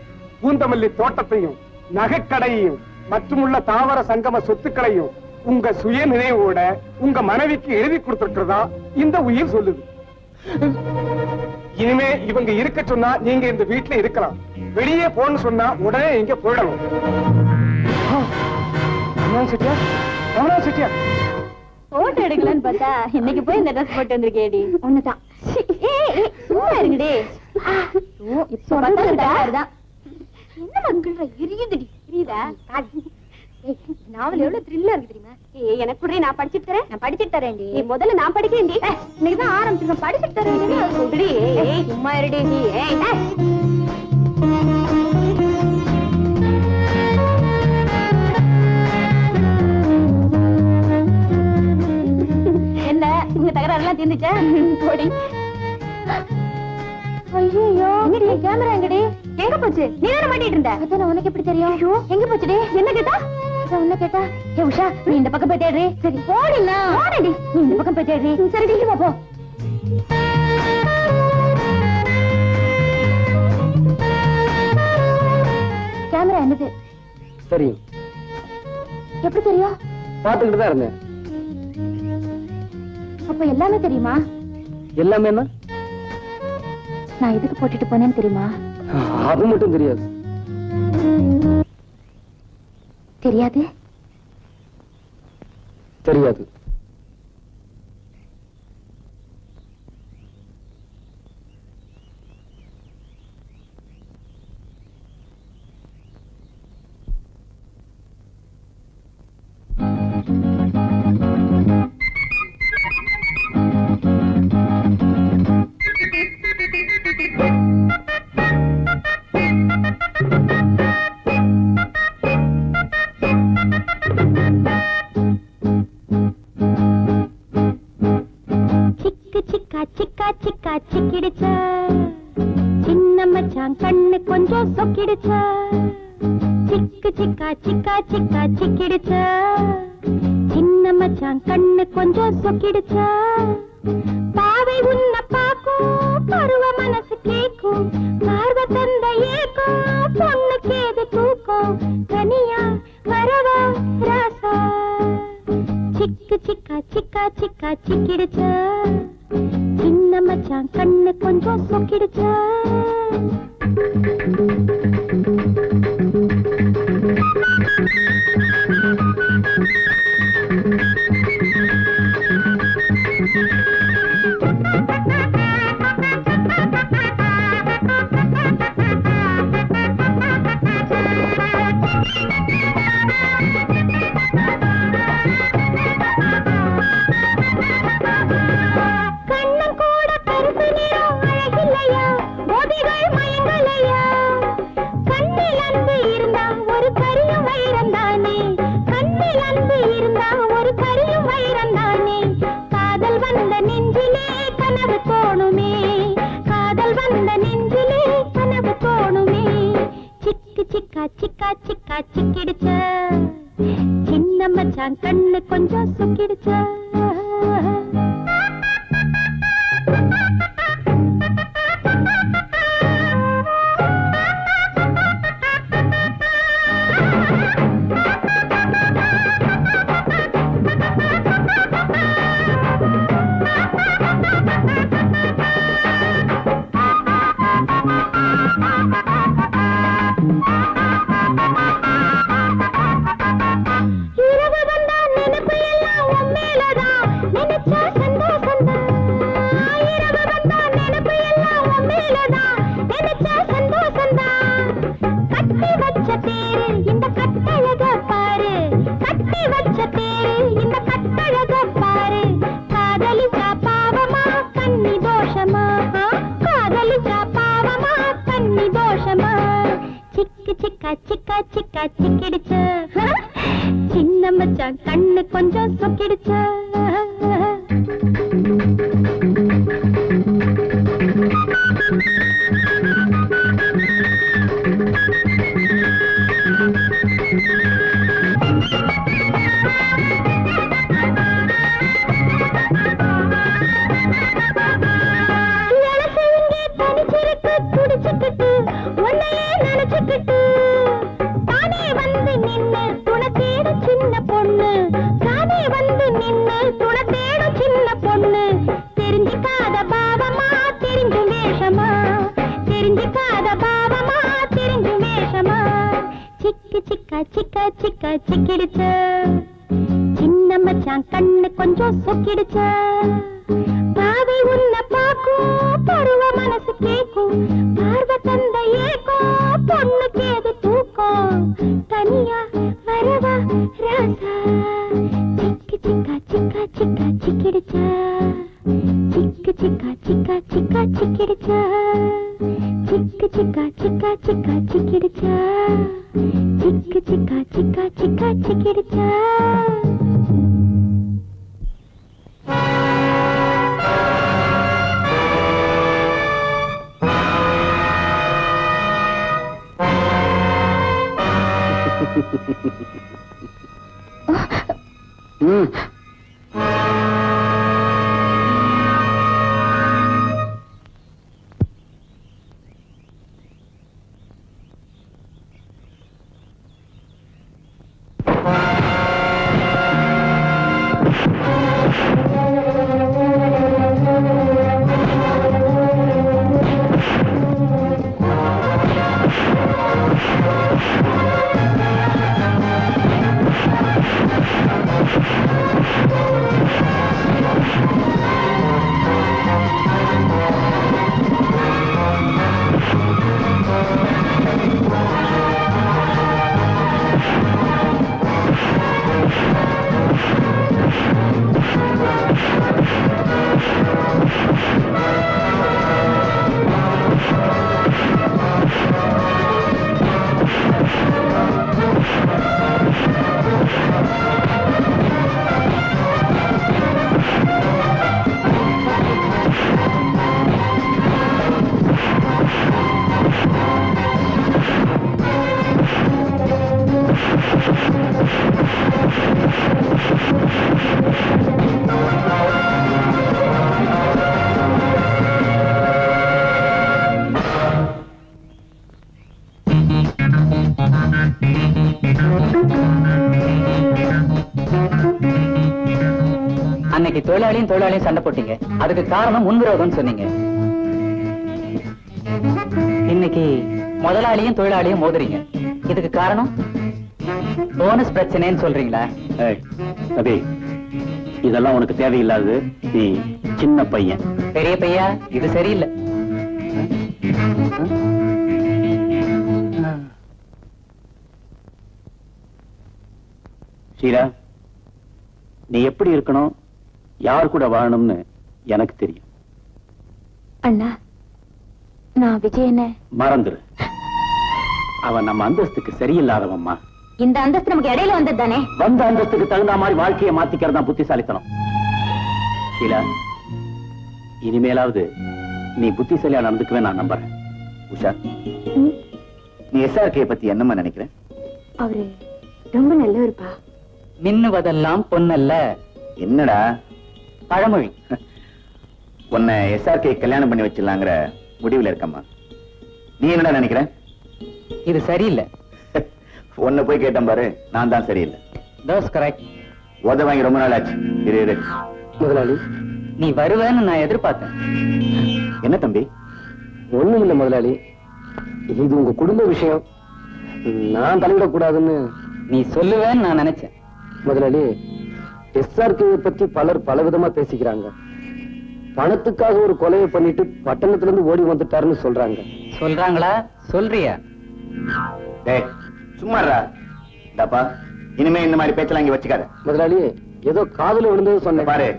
பூந்தமல்லி தோட்டத்தையும், நகைக்கடையையும் மற்றுமுள்ள தாவர சங்கம சொத்துக்களையும் உங்க சுய நினைவோட உங்க மனைவிக்கு எழுதி கொடுத்திருக்கிறதா இந்த உயிர் சொல்லுது. இனிமே இவங்க இருக்க சொன்னா நீங்க இந்த வீட்டுல இருக்கலாம். வெளியே போன்னு சொன்னா உடனே இங்க போயிடணும். செட்டியா போட்டோ எடுக்கலான்னு பார்த்தா இன்னைக்கு போய் இந்த ட்ரெஸ் போட்டு வந்திருக்கேடி. ஒண்ணுதான். சும்மா இருங்கடி. என்ன மங்கள எரியுதுடி. எரியுதா? நாவல் எவ்வளவு த்ரில்லா இருக்கு தெரியுமா? எனக்கு கூட நான் படிச்சுட்டு தரேன். நான் படிச்சுட்டு தரேன்டி. நீ முதல்ல நான் படிக்கிறேன்டி. இன்னைக்குதான் ஆரம்பிச்சிருக்கேன். படிச்சுட்டு தரேன். சும்மா இருடி நீ. என்ன உங்க தகராறுலாம் தீர்ந்துச்சா? போடி. ஐயோ, எங்கடி கேமரா? எங்கடி? எங்க போச்சு? நீ வேற மாட்டிட்டு இருந்த. அதான் உனக்கு எப்படி தெரியும்? எங்க போச்சுடி? என்ன கேட்டா? உன்ன கேட்டா? ஏ உஷா, நீ இந்த பக்கம் போய் தேடுறி. சரி போடினா. போடடி. நீ இந்த பக்கம் போய் தேடுறி. சரி டீ போ. கேமரா என்னது? சரி, எப்படி தெரியும்? பாத்துக்கிட்டு தான் இருந்தேன். அப்ப எல்லாமே தெரியுமா? எல்லாமே என்ன? நான் எதுக்கு போட்டுட்டு போனேன்னு தெரியுமா? அது மட்டும் தெரியாது. தெரியாது? தெரியாது. சிக்கிடுச்சா சின்ன மச்சான் கண்ணு கொஞ்சம் சொக்கிடுச்சா. சிக்கு சிக்கா சிக்கா சிக்கா சிக்கிடுச்சா சின்ன மச்சான் கண்ணு கொஞ்சம் சொக்கிடுச்சா. பாவை உன்ன பாக்கும் பருவ மனசு கேக்கும் பார்வ தந்த ஏக்கும் பொண்ணு கேது தூக்கும் தனியா வரவா ராசா. சிக்கு சிக்கா சிக்கா சிக்கா சிக்கிடுச்சா சின்ன மச்சான் கண்ணு கொஞ்சம் சொக்கிடுச்சா. சிக்கா சிக்கா சிக்கா சிக்கிடுச்சா சின்ன மச்சான் கண்ணு கொஞ்சம் சொக்கிடுச்சா. இரவு வந்தா நினைப்பு எல்லாம் உன் மேலதான் சிக்கா சிக்கா சிக்கா சிக்கிடுச்சு சின்ன மச்சான் கண்ணு கொஞ்சம் சொக்கிடுச்சு சிக்கா சிக்கா சிக்கிடுச்சு சின்ன மச்சான் கண்ணு கொஞ்சம் சொக்கிடுச்சு பாவை உன்னை பாக்கும் பருவ மனசு கேக்கும் பார்வை தந்த ஏக்கும் பொண்ணுக்கு ஏது தூக்கம் தனியா வரவா ராசா சிக்கு சிக்கா சிக்கா சிக்கா சிக்கிடுச்சு சிக்கு சிக்கா சிக்கா சிக்கா சிக்கிடுச்சு சிக்கு சிக்கா சிக்கா சிக்கா சிக்கிடுச்சு சிக்கு சிக்கா சிக்கா சிக்கா சிக்கிடுச்சு அன்னைக்கு தொழிலாளியும் சண்டை போட்டீங்க, அதுக்கு காரணம் முன்விரோதம் சொன்னீங்க. இன்னைக்கு முதலாளியும் தொழிலாளியும் மோதுறீங்க, இதுக்கு காரணம் போனஸ் பிரச்சனைன்னு சொல்றீங்களா? அபி, இதெல்லாம் உனக்கு தேவையில்லாது. நீ சின்ன பையன். பெரிய பையா, இது சரியில்லை. ஷீலா, நீ எப்படி இருக்கணும், யார் கூட வாழணும்னு எனக்கு தெரியும். அண்ணா, நான் விஜயனை மறந்துரு. அவன் நம்ம அந்தஸ்துக்கு சரியில்லாதவம்மா. இந்த அந்தஸ்து நமக்கு இடையில வந்தது தானே. வந்த அந்தஸ்துக்கு தகுந்த மாதிரி வாழ்க்கையை மாத்திக்கிறது தான் புத்திசாலித்தனம். ஷீலா, இனிமேலாவது நீ புத்திசாலியா நடந்துக்குவே நான் நம்புறேன். உஷா, நீ SRK பத்தி என்னமா நினைக்கிற? அவரு ரொம்ப நல்லவருப்பா. மின்னுவதெல்லாம் பொன்னல்ல. என்னடா பழமொழி. உன்னை SRK கல்யாணம் பண்ணி வச்சிடலாங்கிற முடிவுல இருக்கம்மா. நீ என்னடா நினைக்கிற? இது சரியில்லை. உன்னை போய் கேட்டேன் பாரு, நான் தான் சரியில்லை. That's correct. உத வாங்கி ரொம்ப நாள் ஆச்சு. இரு முதலாளி, நீ வருவேன்னு நான் எதிர்பார்த்தேன். என்ன தம்பி? ஒண்ணும் இல்ல முதலாளி, இது உங்க குடும்ப விஷயம், நான் தலையிடக்கூடாதுன்னு. நீ சொல்லுவேன்னு நான் நினைச்சேன். முதலாளி, SRK பத்தி பலர் பலவிதமா பேசிக்கிறாங்க. பணத்துக்காக ஒரு கொலையை பண்ணிட்டு பட்டணத்துல இருந்து ஓடி வந்துட்டாருன்னு சொல்றாங்க. சொல்றாங்களா? சொல்றியா? டேய் சும்மாடா. டப்பா, இனிமே இந்த மாதிரி பேச்செல்லாம் இங்க வச்சுக்காத. முதலாளி, ஏதோ காதுல விழுந்தது சொன்னேன். பாரு,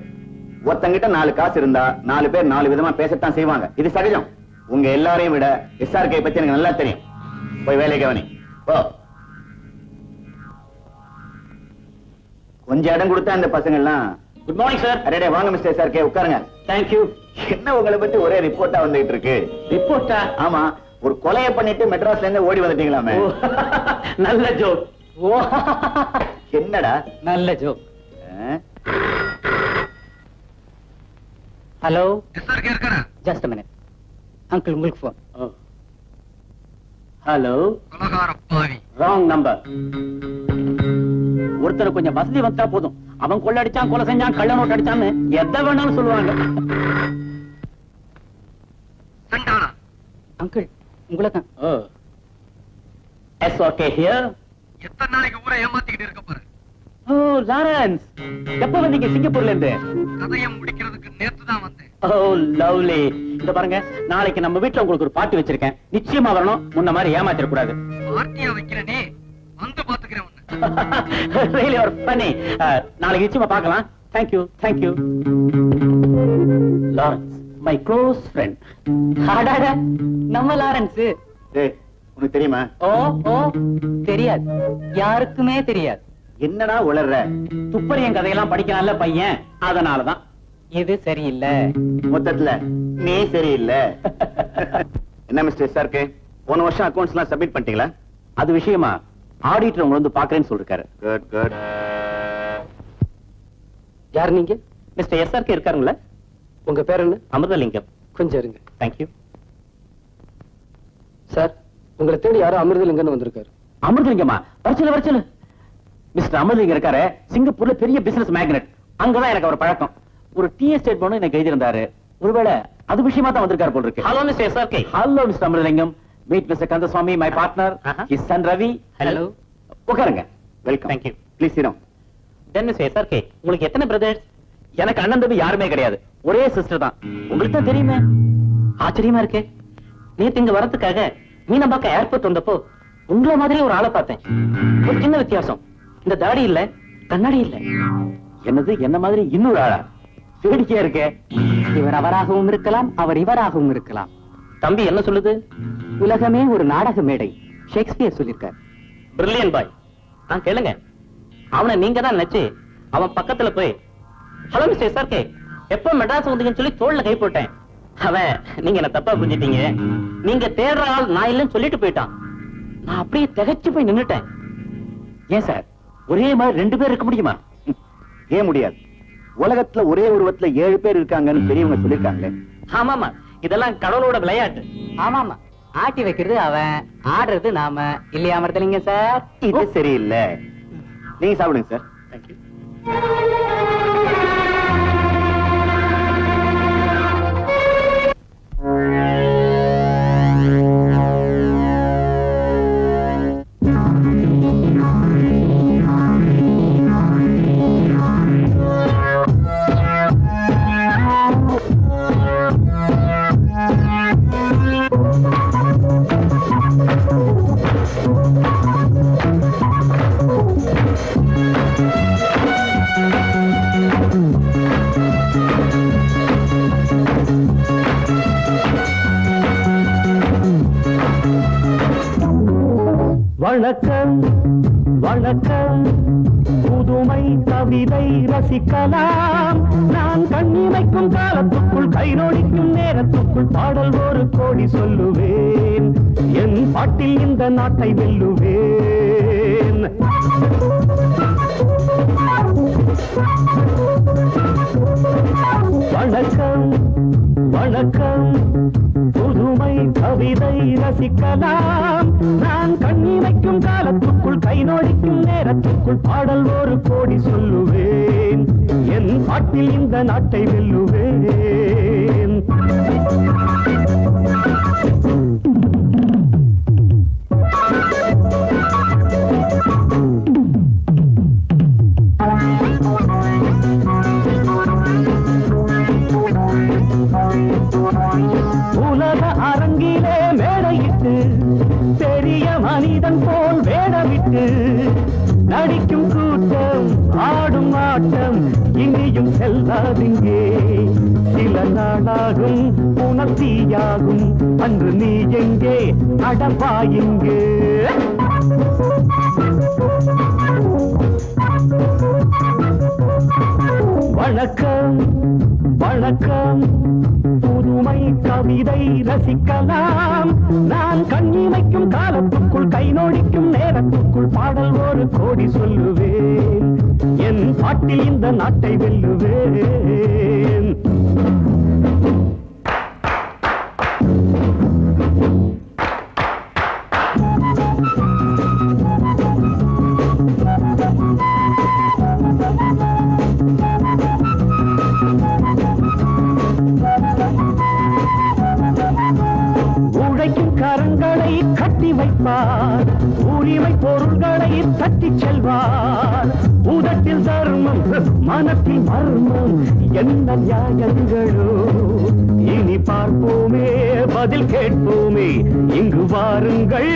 ஒருத்தங்கிட்ட 4 காசு இருந்தா 4 பேர் 4 விதமா பேசத்தான் செய்வாங்க. இது சகஜம். உங்க எல்லாரையும் விட SRK பத்தி எனக்கு நல்லா தெரியும். போய் வேலை கவனி. கொஞ்சம் இடம் கொடுத்தா இந்த பசங்க எல்லாம். Good morning sir. அரே வாங்க மிஸ்டர் சார், உட்காருங்க. தேங்க்யூ. என்ன உங்களை பத்தி ஒரே ரிப்போர்ட்டா வந்துட்டு இருக்கு? ரிப்போர்ட்டா? ஆமா, ஒரு கொலையை பண்ணிட்டு மெட்ராஸ்ல இருந்து ஓடி வந்துட்டீங்களாமே. நல்ல ஜோக். என்னடா நல்ல ஜோக். ஹலோ, எஸ்ஆர்கே இருக்காரா? ஜஸ்ட் மினிட் அங்கிள், உங்களுக்கு போன். ஹலோ. கொலகார பாவி. Wrong number. ஒருத்தர் கொஞ்சம் வசதி வந்தா போதும், அவன் கொள்ள அடிச்சான், கொலை செஞ்சான், கள்ள நோட்டு அடிச்சான்னு எதை வேணாலும் சொல்லுவாங்க. சண்டாளா. அங்கிள், உங்களை தான். SRK here. எத்தனை நாளைக்கு ஊரை ஏமாத்திக்கிட்டு இருக்க பாரு. ஓ லாரன்ஸ், எப்ப வந்தீங்க சிங்கப்பூர்ல இருந்து? கதையை முடிக்கிறதுக்கு நேத்து தான் வந்தேன். ஓ லவ்லி. இந்த பாருங்க, நாளைக்கு நம்ம வீட்டுல உங்களுக்கு ஒரு பார்ட்டி வச்சிருக்கேன், நிச்சயமா வரணும். முன்ன மாதிரி ஏமாத்திர கூடாது. பார்ட்டியா வைக்கிறேனே, வந்து பாத்துக்கிறேன் உன்னை. Really are funny. நாளைக்கு நிச்சயமா பார்க்கலாம். Thank you, thank you. Lawrence, my close friend. அடாடா, நம்ம லாரன்ஸ். உனக்கு தெரியுமா? ஓ ஓ, தெரியாது, யாருக்குமே தெரியாது. என்னடா உளர்ற? துப்பறியும் கதையெல்லாம் படிக்கலாம்ல பையன், அதனாலதான். இது சரியில்லை. மொத்தத்துல நீ சரியில்லை. என்ன மிஸ்டர் சார், போன வருஷம் அக்கவுண்ட்ஸ் எல்லாம் சப்மிட் பண்ணிட்டீங்களா? அது விஷயமா ஆடிட்டர் உங்களை வந்து பாக்குறேன்னு சொல்லிருக்காரு. Good good. யார் நீங்க? மிஸ்டர் எஸ்ஆர்கே இருக்காருங்களா? உங்க பேர் என்ன? அமிர்தலிங்கம். கொஞ்சம் இருங்க. தேங்க்யூ. சார், உங்களை தேடி யாரோ அமிர்தலிங்கன்னு வந்திருக்காரு. அமிர்தலிங்கமா? வரச்சல. மிஸ்டர் அமிர்தலிங்கம் இருக்காரு, சிங்கப்பூர்ல பெரிய பிசினஸ் மேக்னெட். அங்கதான் எனக்கு அவர் பழக்கம். ஒரு டீ எஸ்டேட் போன எனக்கு எழுதியிருந்தாரு. ஒருவேளை அது விஷயமா தான் வந்திருக்காரு போல இருக்கு. Hello mister SRK. Hello mister Amirthalingam. Meet mister Kandaswamy, my partner. His son Ravi. Hello. உட்காருங்க. Welcome. Thank you. Please sit down. Then mister SRK, உங்களுக்கு எத்தனை பிரதர்ஸ்? எனக்கு அண்ணன் தம்பி யாருமே கிடையாது, ஒரே சிஸ்டர் தான். உங்களுக்கு தான் தெரியுமே. ஆச்சரியமா இருக்கே. நேத்து இங்க வரதுக்காக மீனம்பாக்கம் ஏர்போர்ட் வந்தப்போ உங்களை மாதிரி ஒரு ஆளை பார்த்தேன். ஒரு சின்ன வித்தியாசம், இந்த தாடி இல்ல, கண்ணாடி இல்ல. என்னது, என்ன மாதிரி இன்னொரு ஆளா? வேடிக்கையா இருக்கே. இவர் அவராகவும் இருக்கலாம், அவர் இவராகவும் இருக்கலாம். தம்பி என்ன சொல்லுது? உலகமே ஒரு நாடக மேடை, ஷேக்ஸ்பியர் சொல்லியிருக்கார். பிரில்லியன் பாய். கேளுங்க, அவனை நீங்க தான் நினைச்சு அவன் பக்கத்துல போய் ஹலோ மிஸ்டர் எஸ்ஆர்கே, எப்ப மெட்ராஸ் வந்தீங்கன்னு சொல்லி தோள்ல கை போட்டேன். அவன் நீங்க என்ன தப்பா புரிஞ்சிட்டீங்க, நீங்க தேடுற ஆள் நான் இல்லைன்னு சொல்லிட்டு போயிட்டான். நான் அப்படியே திகைச்சு போய் நின்னுட்டேன். ஏன் சார், ஒரே மாதிரி 2 பேர் இருக்க முடியுமா? ஏன் முடியாது? உலகத்துல ஒரே உருவத்துல 7 பேர் இருக்காங்கன்னு பெரியவங்க சொல்லிருக்காங்களே. ஆமாமா, இதெல்லாம் கடவுளோட விளையாட்டு. ஆமாமா, ஆட்டி வைக்கிறது அவன், ஆடுறது நாம. இல்லையா அமிர்தலிங்க சார்? இது சரியில்லை. நீங்க சாப்பிடுங்க சார். தேங்க்யூ. வணக்கம் வணக்கம், புதுமை கவிதை ரசிக்கலாம். நான் கண்ணிமைக்கும் காலத்துக்குள், கை நோடிக்கும் நேரத்துக்குள் பாடல் ஒரு கோடி சொல்லுவேன். என் பாட்டில் இந்த நாட்டை வெல்லுவேன். வணக்கம் வணக்கம், புதுமை கவிதை ரசிக்கலாம். நான் கண்ணிமைக்கும் காலத்துக்குள், கை நோடிக்கும் நேரத்துக்குள் பாடல் ஒரு கோடி சொல்லுவேன். என் பாட்டில் இந்த நாட்டை வெல்லுவேன். உலக அரங்கிலே மேடையிட்டு, பெரிய மனிதன் போல் வேடமிட்டு நடிக்கும் கூட்டம், ஆடும் ஆட்டம் இனியும் செல்லாதிங்கே. சில நாளாகும் உணர்த்தியாகும், அன்று நீ எங்கே அடப்பாயிங்கே. வணக்கம் புதுமை கவிதை ரசிக்கலாம் நான் கண்ணிமைக்கும் காலத்துக்குள் கை நோடிக்கும் நேரத்துக்குள் பாடல் ஒரு கோடி சொல்லுவேன் என் பாட்டில் இந்த நாட்டை வெல்லுவேன் கரங்களை கட்டி வைப்பார் உரிமை பொருள்களை தட்டி செல்வார் உதட்டில் தர்மம் மனத்தில் மர்மம் என்ன நியாயங்களோ இனி பார்ப்போமே பதில் கேட்போமே இங்கு வாருங்கள்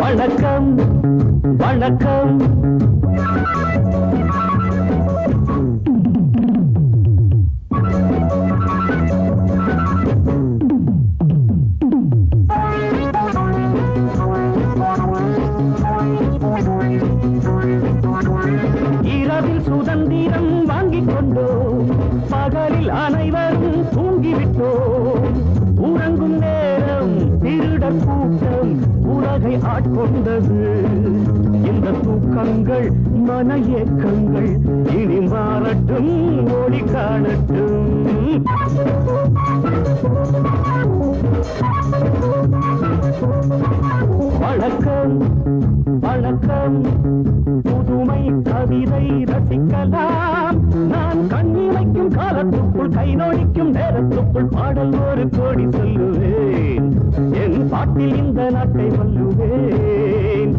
வணக்கம் வணக்கம் இரவில் சுதந்திரம் வாங்கிக் கொண்டோம் பகலில் அனைவரும் தூங்கிவிட்டோம் உறங்கும் நேரம் திருடர் கூட்டம் உலகை ஆட்கொண்டது இந்த தூக்கங்கள் மன ஏக்கங்கள் இனி மாறட்டும் ஒளி காணட்டும் வணக்கம் வணக்கம் புதுமை கவிதை ரசிக்கலாம் நான் கண்ணிமைக்கும் காலத்துக்குள் கை நோடிக்கும் நேரத்துக்குள் பாடல் ஒரு கோடி சொல்லுவேன் என் பாட்டில் இந்த நாட்டை வல்லுவேன்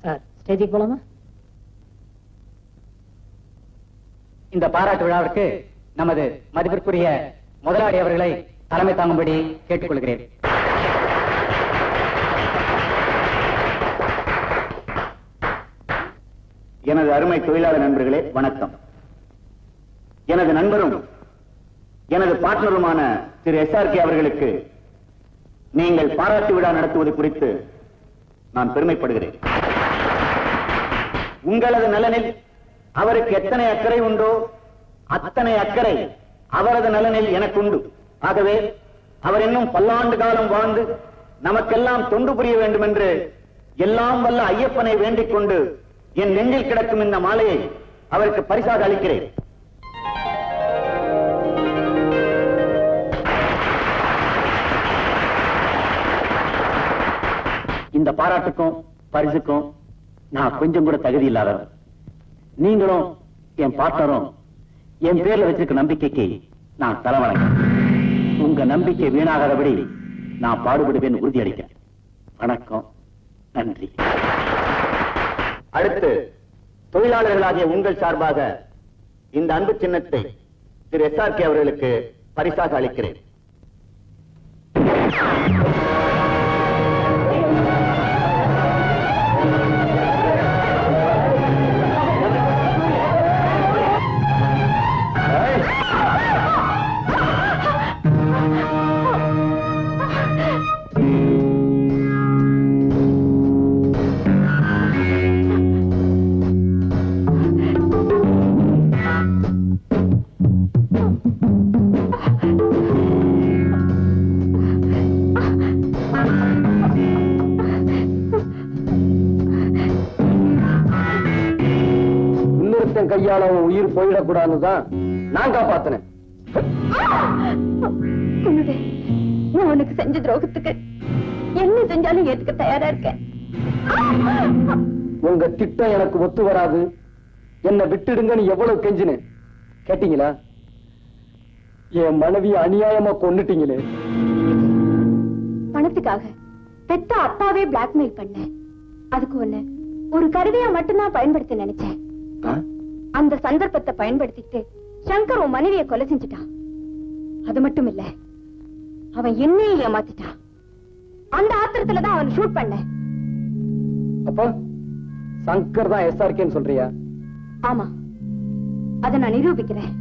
சார் ஸ்டேஜுக்கு போலாமா? இந்த பாராட்டு விழாவிற்கு நமது மதிப்பிற்குரிய முதலாளி அவர்களை தலைமை தாங்கும்படி கேட்டுக்கொள்கிறேன். எனது அருமை தொழிலாளர் நண்பர்களே வணக்கம். எனது நண்பரும் எனது பார்ட்னருமான திரு SRK அவர்களுக்கு நீங்கள் பாராட்டு விழா நடத்துவது குறித்து நான் பெருமைப்படுகிறேன். உங்களது நலனில் அவருக்கு எத்தனை அக்கறை உண்டோ அத்தனை அக்கறை அவரது நலனில் எனக்கு உண்டு. ஆகவே அவர் இன்னும் பல்லாண்டு காலம் வாழ்ந்து நமக்கெல்லாம் தொண்டு புரிய வேண்டும் என்று எல்லாம் வல்ல ஐயப்பனை வேண்டிக் கொண்டு என் நெஞ்சில் கிடக்கும் இந்த மாலையை அவருக்கு பரிசாக அளிக்கிறேன். இந்த பாராட்டுக்கும் பரிசுக்கும் நான் கொஞ்சம் கூட தகுதி இல்லாதவர். நீங்களும் என் பார்ட்னரும் என் பேர்ல வச்சிருக்க நம்பிக்கைக்கு நான் தலைவணங்க. உங்க நம்பிக்கை வீணாகாதபடி நான் பாடுபடுவேன் உறுதியளிக்கிறேன். வணக்கம், நன்றி. அடுத்து தொழிலாளர்களாகிய உங்கள் சார்பாக இந்த அன்பு சின்னத்தை திரு SRK அவர்களுக்கு பரிசாக அளிக்கிறேன். கையால உயிர் போயிடக்கூடாதுதான் நான் காப்பாத்தினேன். நான் உனக்கு செஞ்ச துரோகத்துக்கு என்ன செஞ்சாலும் ஏத்துக்க தயாரா இருக்கேன். உங்க திட்டம் எனக்கு ஒத்து வராது, என்ன விட்டுடுங்கன்னு எவ்வளவு கெஞ்சினேன். கேட்டீங்களா? என் மனைவியை அநியாயமா கொன்னுட்டீங்களே. பணத்துக்காக பெத்த அப்பாவே பிளாக்மெயில் பண்ண, அதுக்கு ஒண்ணு ஒரு கருவியா மட்டும்தான் பயன்படுத்த நினைச்சேன். அந்த சந்தர்ப்பத்தை பயன்படுத்திட்டு சங்கர் உன் மனைவியை கொலை செஞ்சுட்டான். அது மட்டும் இல்ல, அவன் என்னையும் ஏமாத்திட்டான். அந்த ஆத்திரத்துலதான் அவன் ஷூட் பண்ண. அப்ப சங்கர் தான் SRKன்னு சொல்றியா? ஆமா, அதை நான் நிரூபிக்கிறேன்.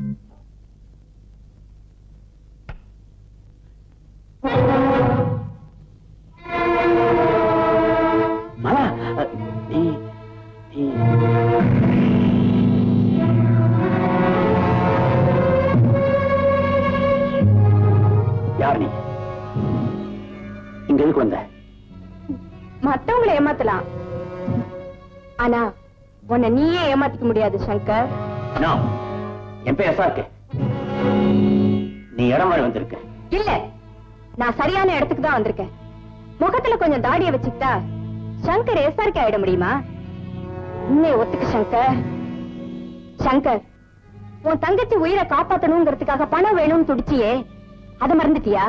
ஆனா உன்னை நீயே ஏமாத்திக்க முடியாது சங்கர். என் பேர் எஸ்ஆர்கே. நீ இடம் மாதிரி வந்திருக்க. இல்ல, நான் சரியான இடத்துக்கு தான் வந்திருக்கேன். முகத்துல கொஞ்சம் தாடிய வச்சுக்கிட்டா சங்கர் எஸ்ஆர்கே ஆயிட முடியுமா? உன்னை ஒத்துக்க சங்கர். சங்கர், உன் தங்கச்சி உயிரை காப்பாத்தணுங்கிறதுக்காக பணம் வேணும்னு துடிச்சியே, அதை மறந்துட்டியா?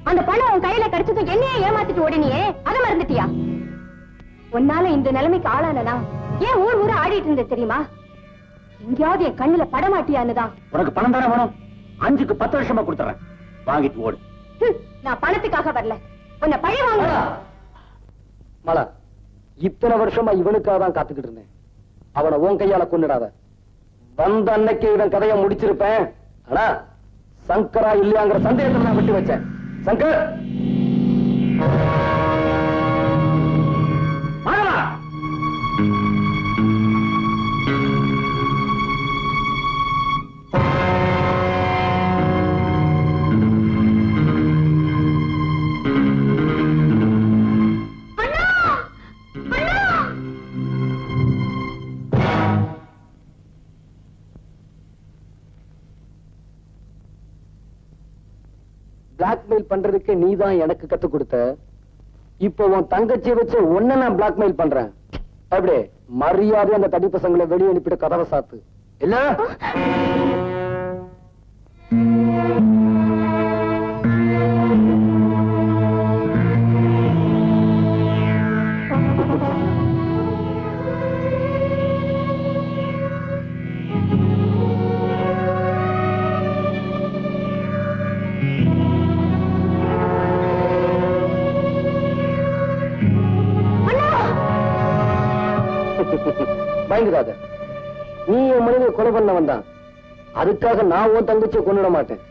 அந்த பணம் உன் கையில கிடைச்சதும் என்னையே ஏமாத்திட்டு ஓடினியே, அதை மறந்துட்டியா? உன்னால இந்த நிலைமைக்கு ஆளானா ஏன் ஊர் ஊர ஆடிட்டு இருந்த தெரியுமா? எங்கேயாவது என் கண்ணுல படமாட்டியான்னுதான். உனக்கு பணம் தானே வேணும்? 5க்கு 10 வருஷமா கொடுத்துறேன், வாங்கிட்டு ஓடு. நான் பணத்துக்காக வரல, உன்னை பழி வாங்க. மலா, இத்தனை வருஷமா இவனுக்காக தான் காத்துக்கிட்டு இருந்தேன். அவனை உன் கையால கொன்னுடாத. வந்த அன்னைக்கு இவன் கதையை முடிச்சிருப்பேன். ஆனா சங்கரா இல்லையாங்கிற சந்தேகத்தை நான் விட்டு வச்சேன். சங்கர், பிளாக்மெயில் பண்றதுக்கு நீதான் எனக்கு கத்து கொடுத்த. இப்போ உன் தங்கச்சியை வச்சு உன்னை நான் பிளாக்மெயில் பண்றேன். அப்படியே மரியாதை அந்த தடி பசங்களை வெளியே அனுப்பிட்டு கதவை சாத்து. இல்ல பயந்துடாத. நீ என் மனைவியை கொலை பண்ண வந்தான், அதுக்காக நான் உன் தங்கச்சியை கொண்டுட மாட்டேன்.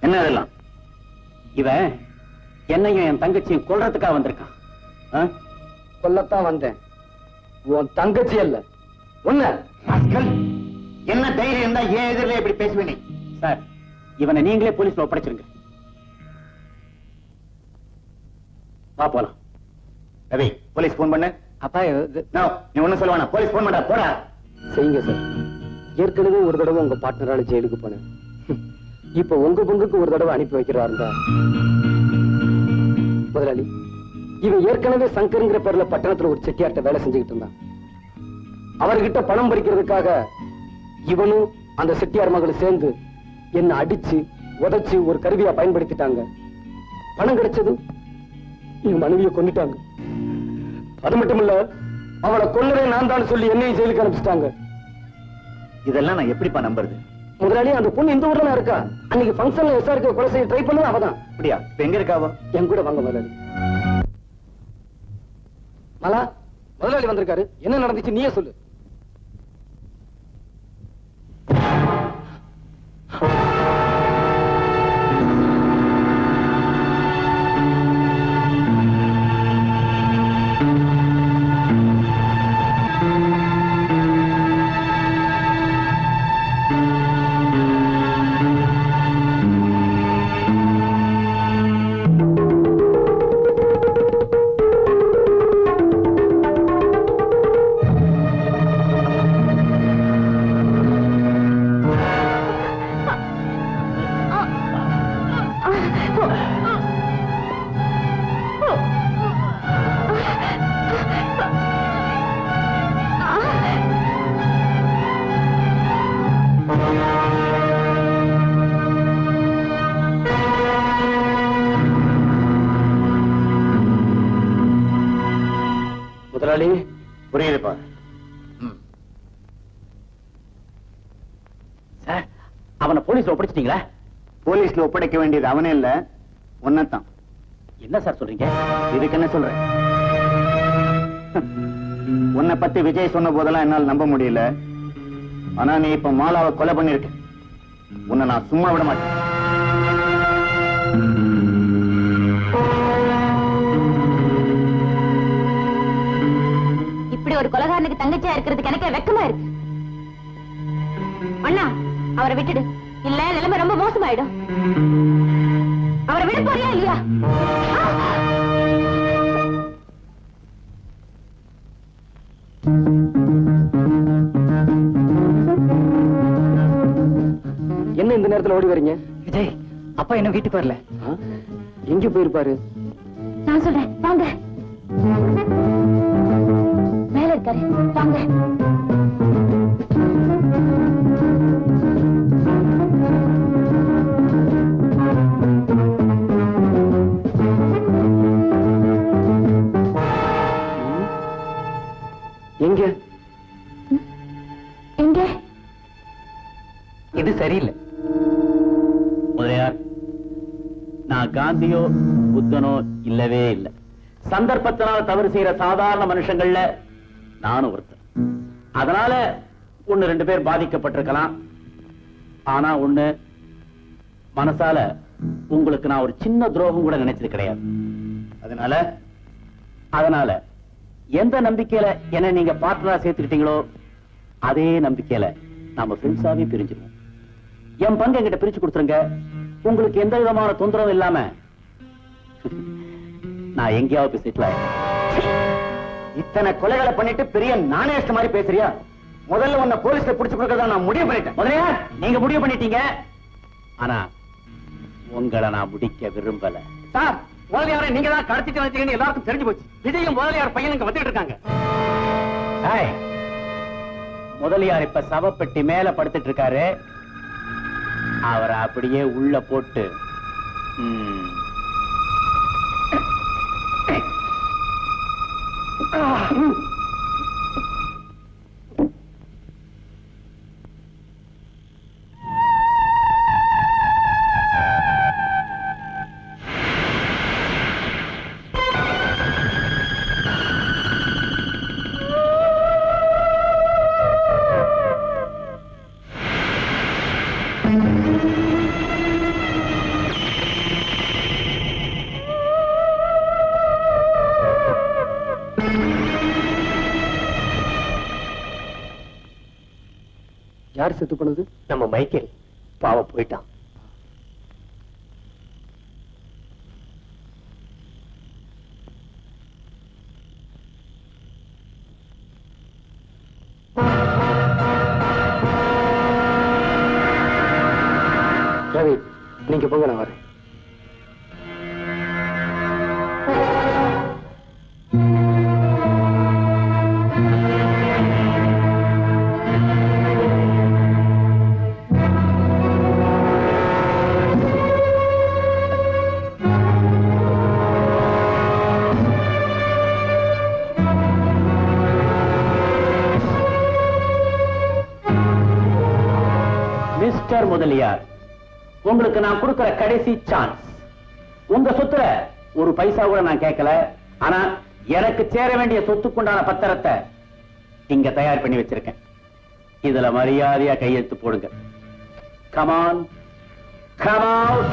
என்ன அதெல்லாம்? இவன் என்னையும் என் தங்கச்சியும் கொல்றதுக்காக வந்திருக்கான். கொல்லத்தான் வந்தேன், உன் தங்கச்சி அல்ல உன்ன. என்ன தைரியம் இருந்தா ஏன் எதிரில இப்படி பேசுவேனே? சார், இவனை நீங்களே போலீஸ்ல ஒப்படைச்சிருங்க. வா போலாம். ரவி, போலீஸ் போன் பண்ணு. அப்பா நீ ஒண்ணும் சொல்லுவானா? போலீஸ் போன் பண்ணா போடா. செய்யுங்க சார். ஏற்கனவே ஒரு தடவை உங்க பார்ட்னரால ஜெயிலுக்கு போனேன். இப்ப உங்க பங்குக்கு ஒரு தடவை அனுப்பி வைக்கிறாருந்தா. முதலாளி, இவன் ஏற்கனவே சங்கர்ங்கிற பேர்ல பட்டணத்துல ஒரு செட்டியார்ட்ட வேலை செஞ்சுக்கிட்டு இருந்தான். அவர்கிட்ட பணம் பறிக்கிறதுக்காக இவனும் அந்த செட்டியார் மகளும் சேர்ந்து என்ன அடிச்சு உதைச்சு ஒரு கருவியா பயன்படுத்திட்டாங்க. பணம் கிடைச்சது என் மனைவியை கொண்டுட்டாங்க. அது மட்டும் இல்ல, அவளை கொல்லவே நான் தான் சொல்லி என்னையும் ஜெயிலுக்கு அனுப்பிச்சிட்டாங்க. இதெல்லாம் நான் எப்படிப்பா நம்புறது? முதலாளி, அந்த பொண்ணு இந்த ஊர்ல இருக்கா. அன்னைக்கு ஃபங்க்ஷன்ல எஸ்ஆர்கே கொலை செய்ய ட்ரை பண்ணது அவதான். அப்படியா? இப்ப எங்க இருக்காவோ? என் கூட வாங்க முதலாளி. மலா, முதலாளி வந்திருக்காரு. என்ன நடந்துச்சு நீயே சொல்லு. முதலாளி புரியுதுப்பா. சார், அவனை போலீஸ்ல ஒப்படைச்சிட்டீங்களா? போலீஸ்ல ஒப்படைக்க வேண்டியது அவனே இல்ல, உன்னதான். என்ன சார் சொல்றீங்க? இதுக்கு என்ன சொல்றேன்? உன்னை பத்தி விஜய் சொன்ன போதெல்லாம் என்னால் நம்ப முடியல. ஆனா நீ இப்ப மாலாவை கொலை பண்ணிருக்க. உன்னை நான் சும்மா விட மாட்டேன். இப்படி ஒரு கொலைகாரனுக்கு தங்கச்சியா இருக்கிறதுக்கு எனக்கே வெக்கமா இருக்கு. அண்ணா, அவரை விட்டுடு, இல்ல நிலைமை ரொம்ப மோசமாயிடும். அவரை விட போறியா இல்லையா? என்ன இந்த நேரத்துல ஓடி வரீங்க? விஜய், அப்பா என்ன வீட்டுக்கு வரல. எங்க போயிருப்பாரு? நான் சொல்றேன், வாங்க. மேல இருக்காரு, வாங்க. எங்க எங்க? இது சரியில்லை. முதலியார், நான் காந்தியோ புத்தனோ இல்லவே இல்லை. சந்தர்ப்பத்தினால் தவறு செய்யற சாதாரண மனுஷங்கள்ல நானும் ஒருத்தன். அதனால 1-2 பேர் பாதிக்கப்பட்டிருக்கலாம். ஆனா ஒண்ணு, மனசால உங்களுக்கு நான் ஒரு சின்ன துரோகம் கூட நினைச்சது கிடையாது. அதனால எந்த நம்பிக்கையில என்ன நீங்க பார்ட்னரா சேர்த்துக்கிட்டீங்களோ அதே நம்பிக்கையில நாம ஃப்ரெண்ட்ஸாவே பிரிஞ்சிருவோம். என் பங்கு என்கிட்ட பிரிச்சு கொடுத்துருங்க. உங்களுக்கு எந்த விதமான தொந்தரவும் இல்லாம நான் எங்கேயாவது போய் செட்டில் ஆயிடுறேன். இத்தனை கொலைகளை பண்ணிட்டு பெரிய நாணயஸ்ட் மாதிரி பேசுறியா? முதல்ல உன்னை போலீஸ்ல புடிச்சு கொடுக்கறதா நான் முடிவு பண்ணிட்டேன். முதலையா, நீங்க முடிவு பண்ணிட்டீங்க. ஆனா உங்களை நான் முடிக்க விரும்பல. சார், முதலியாரை நீங்க தான் கடத்திட்டு வச்சீங்கன்னு எல்லாருக்கும் தெரிஞ்சு போச்சு. விஜயும் முதலியார் பையன் இங்க வந்துட்டு இருக்காங்க. முதலியார் இப்ப சவப்பெட்டி மேல படுத்துட்டு இருக்காரு. அவரை அப்படியே உள்ள போட்டு யார் செத்து போனது? நம்ம மைக்கேல் பாவம் போயிட்டான். ரவி, நீங்க போங்க, நான் வரேன். மிஸ்டர் முதலியார், உங்களுக்கு நான் கொடுக்கிற கடைசி சான்ஸ். உங்க சொத்துல ஒரு பைசா கூட நான் கேட்கல. ஆனா எனக்கு சேர வேண்டிய சொத்துக்குண்டான பத்திரத்தை இங்க தயார் பண்ணி வச்சிருக்கேன். இதுல மரியாதையா கையெழுத்து போடுங்க. Come on, come out.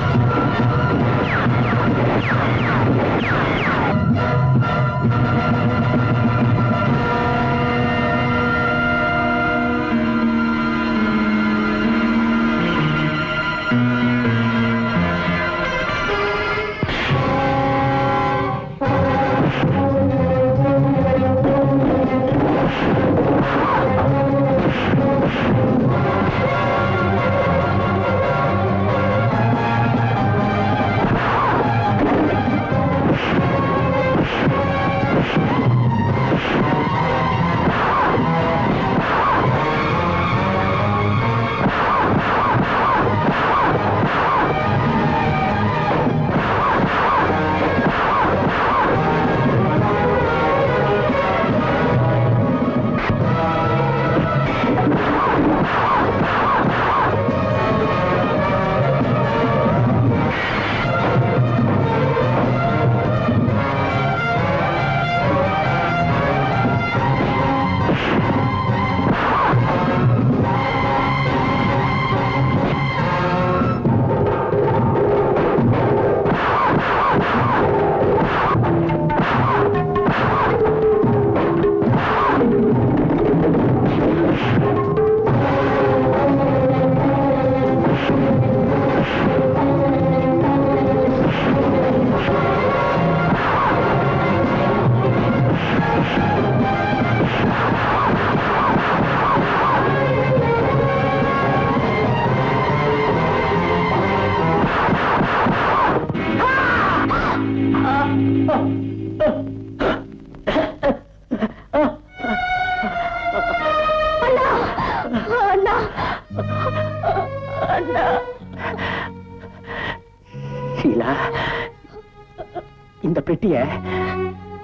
பெட்டிய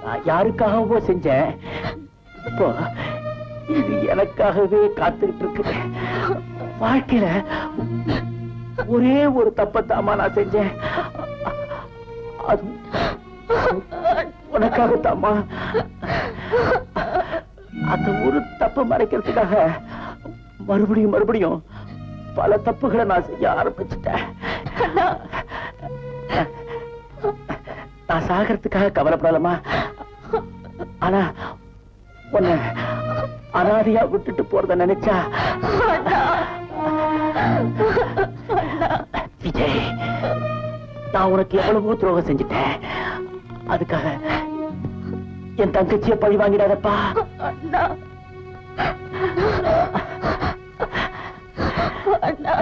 நான் யாருக்காகவோ செஞ்சேன். இப்போ இது எனக்காகவே காத்துக்கிட்டு இருக்கு. வாழ்க்கையில ஒரே ஒரு தப்பத்தாமா நான் செஞ்சேன். அது உனக்காகத்தாமா. அந்த ஒரு தப்பு மறைக்கிறதுக்காக மறுபடியும் பல தப்புகளை நான் செய்ய ஆரம்பிச்சுட்டேன். நான் சாகிறதுக்காக கவலைப்படலாமா? ஆனா உன்னை அனாதையா விட்டுட்டு போறத நினைச்சா விஜய், நான் உனக்கு எவ்வளவோ துரோகம் செஞ்சுட்டேன். அதுக்காக என் தங்கச்சியை பழி வாங்கிடாதப்பா. அண்ணா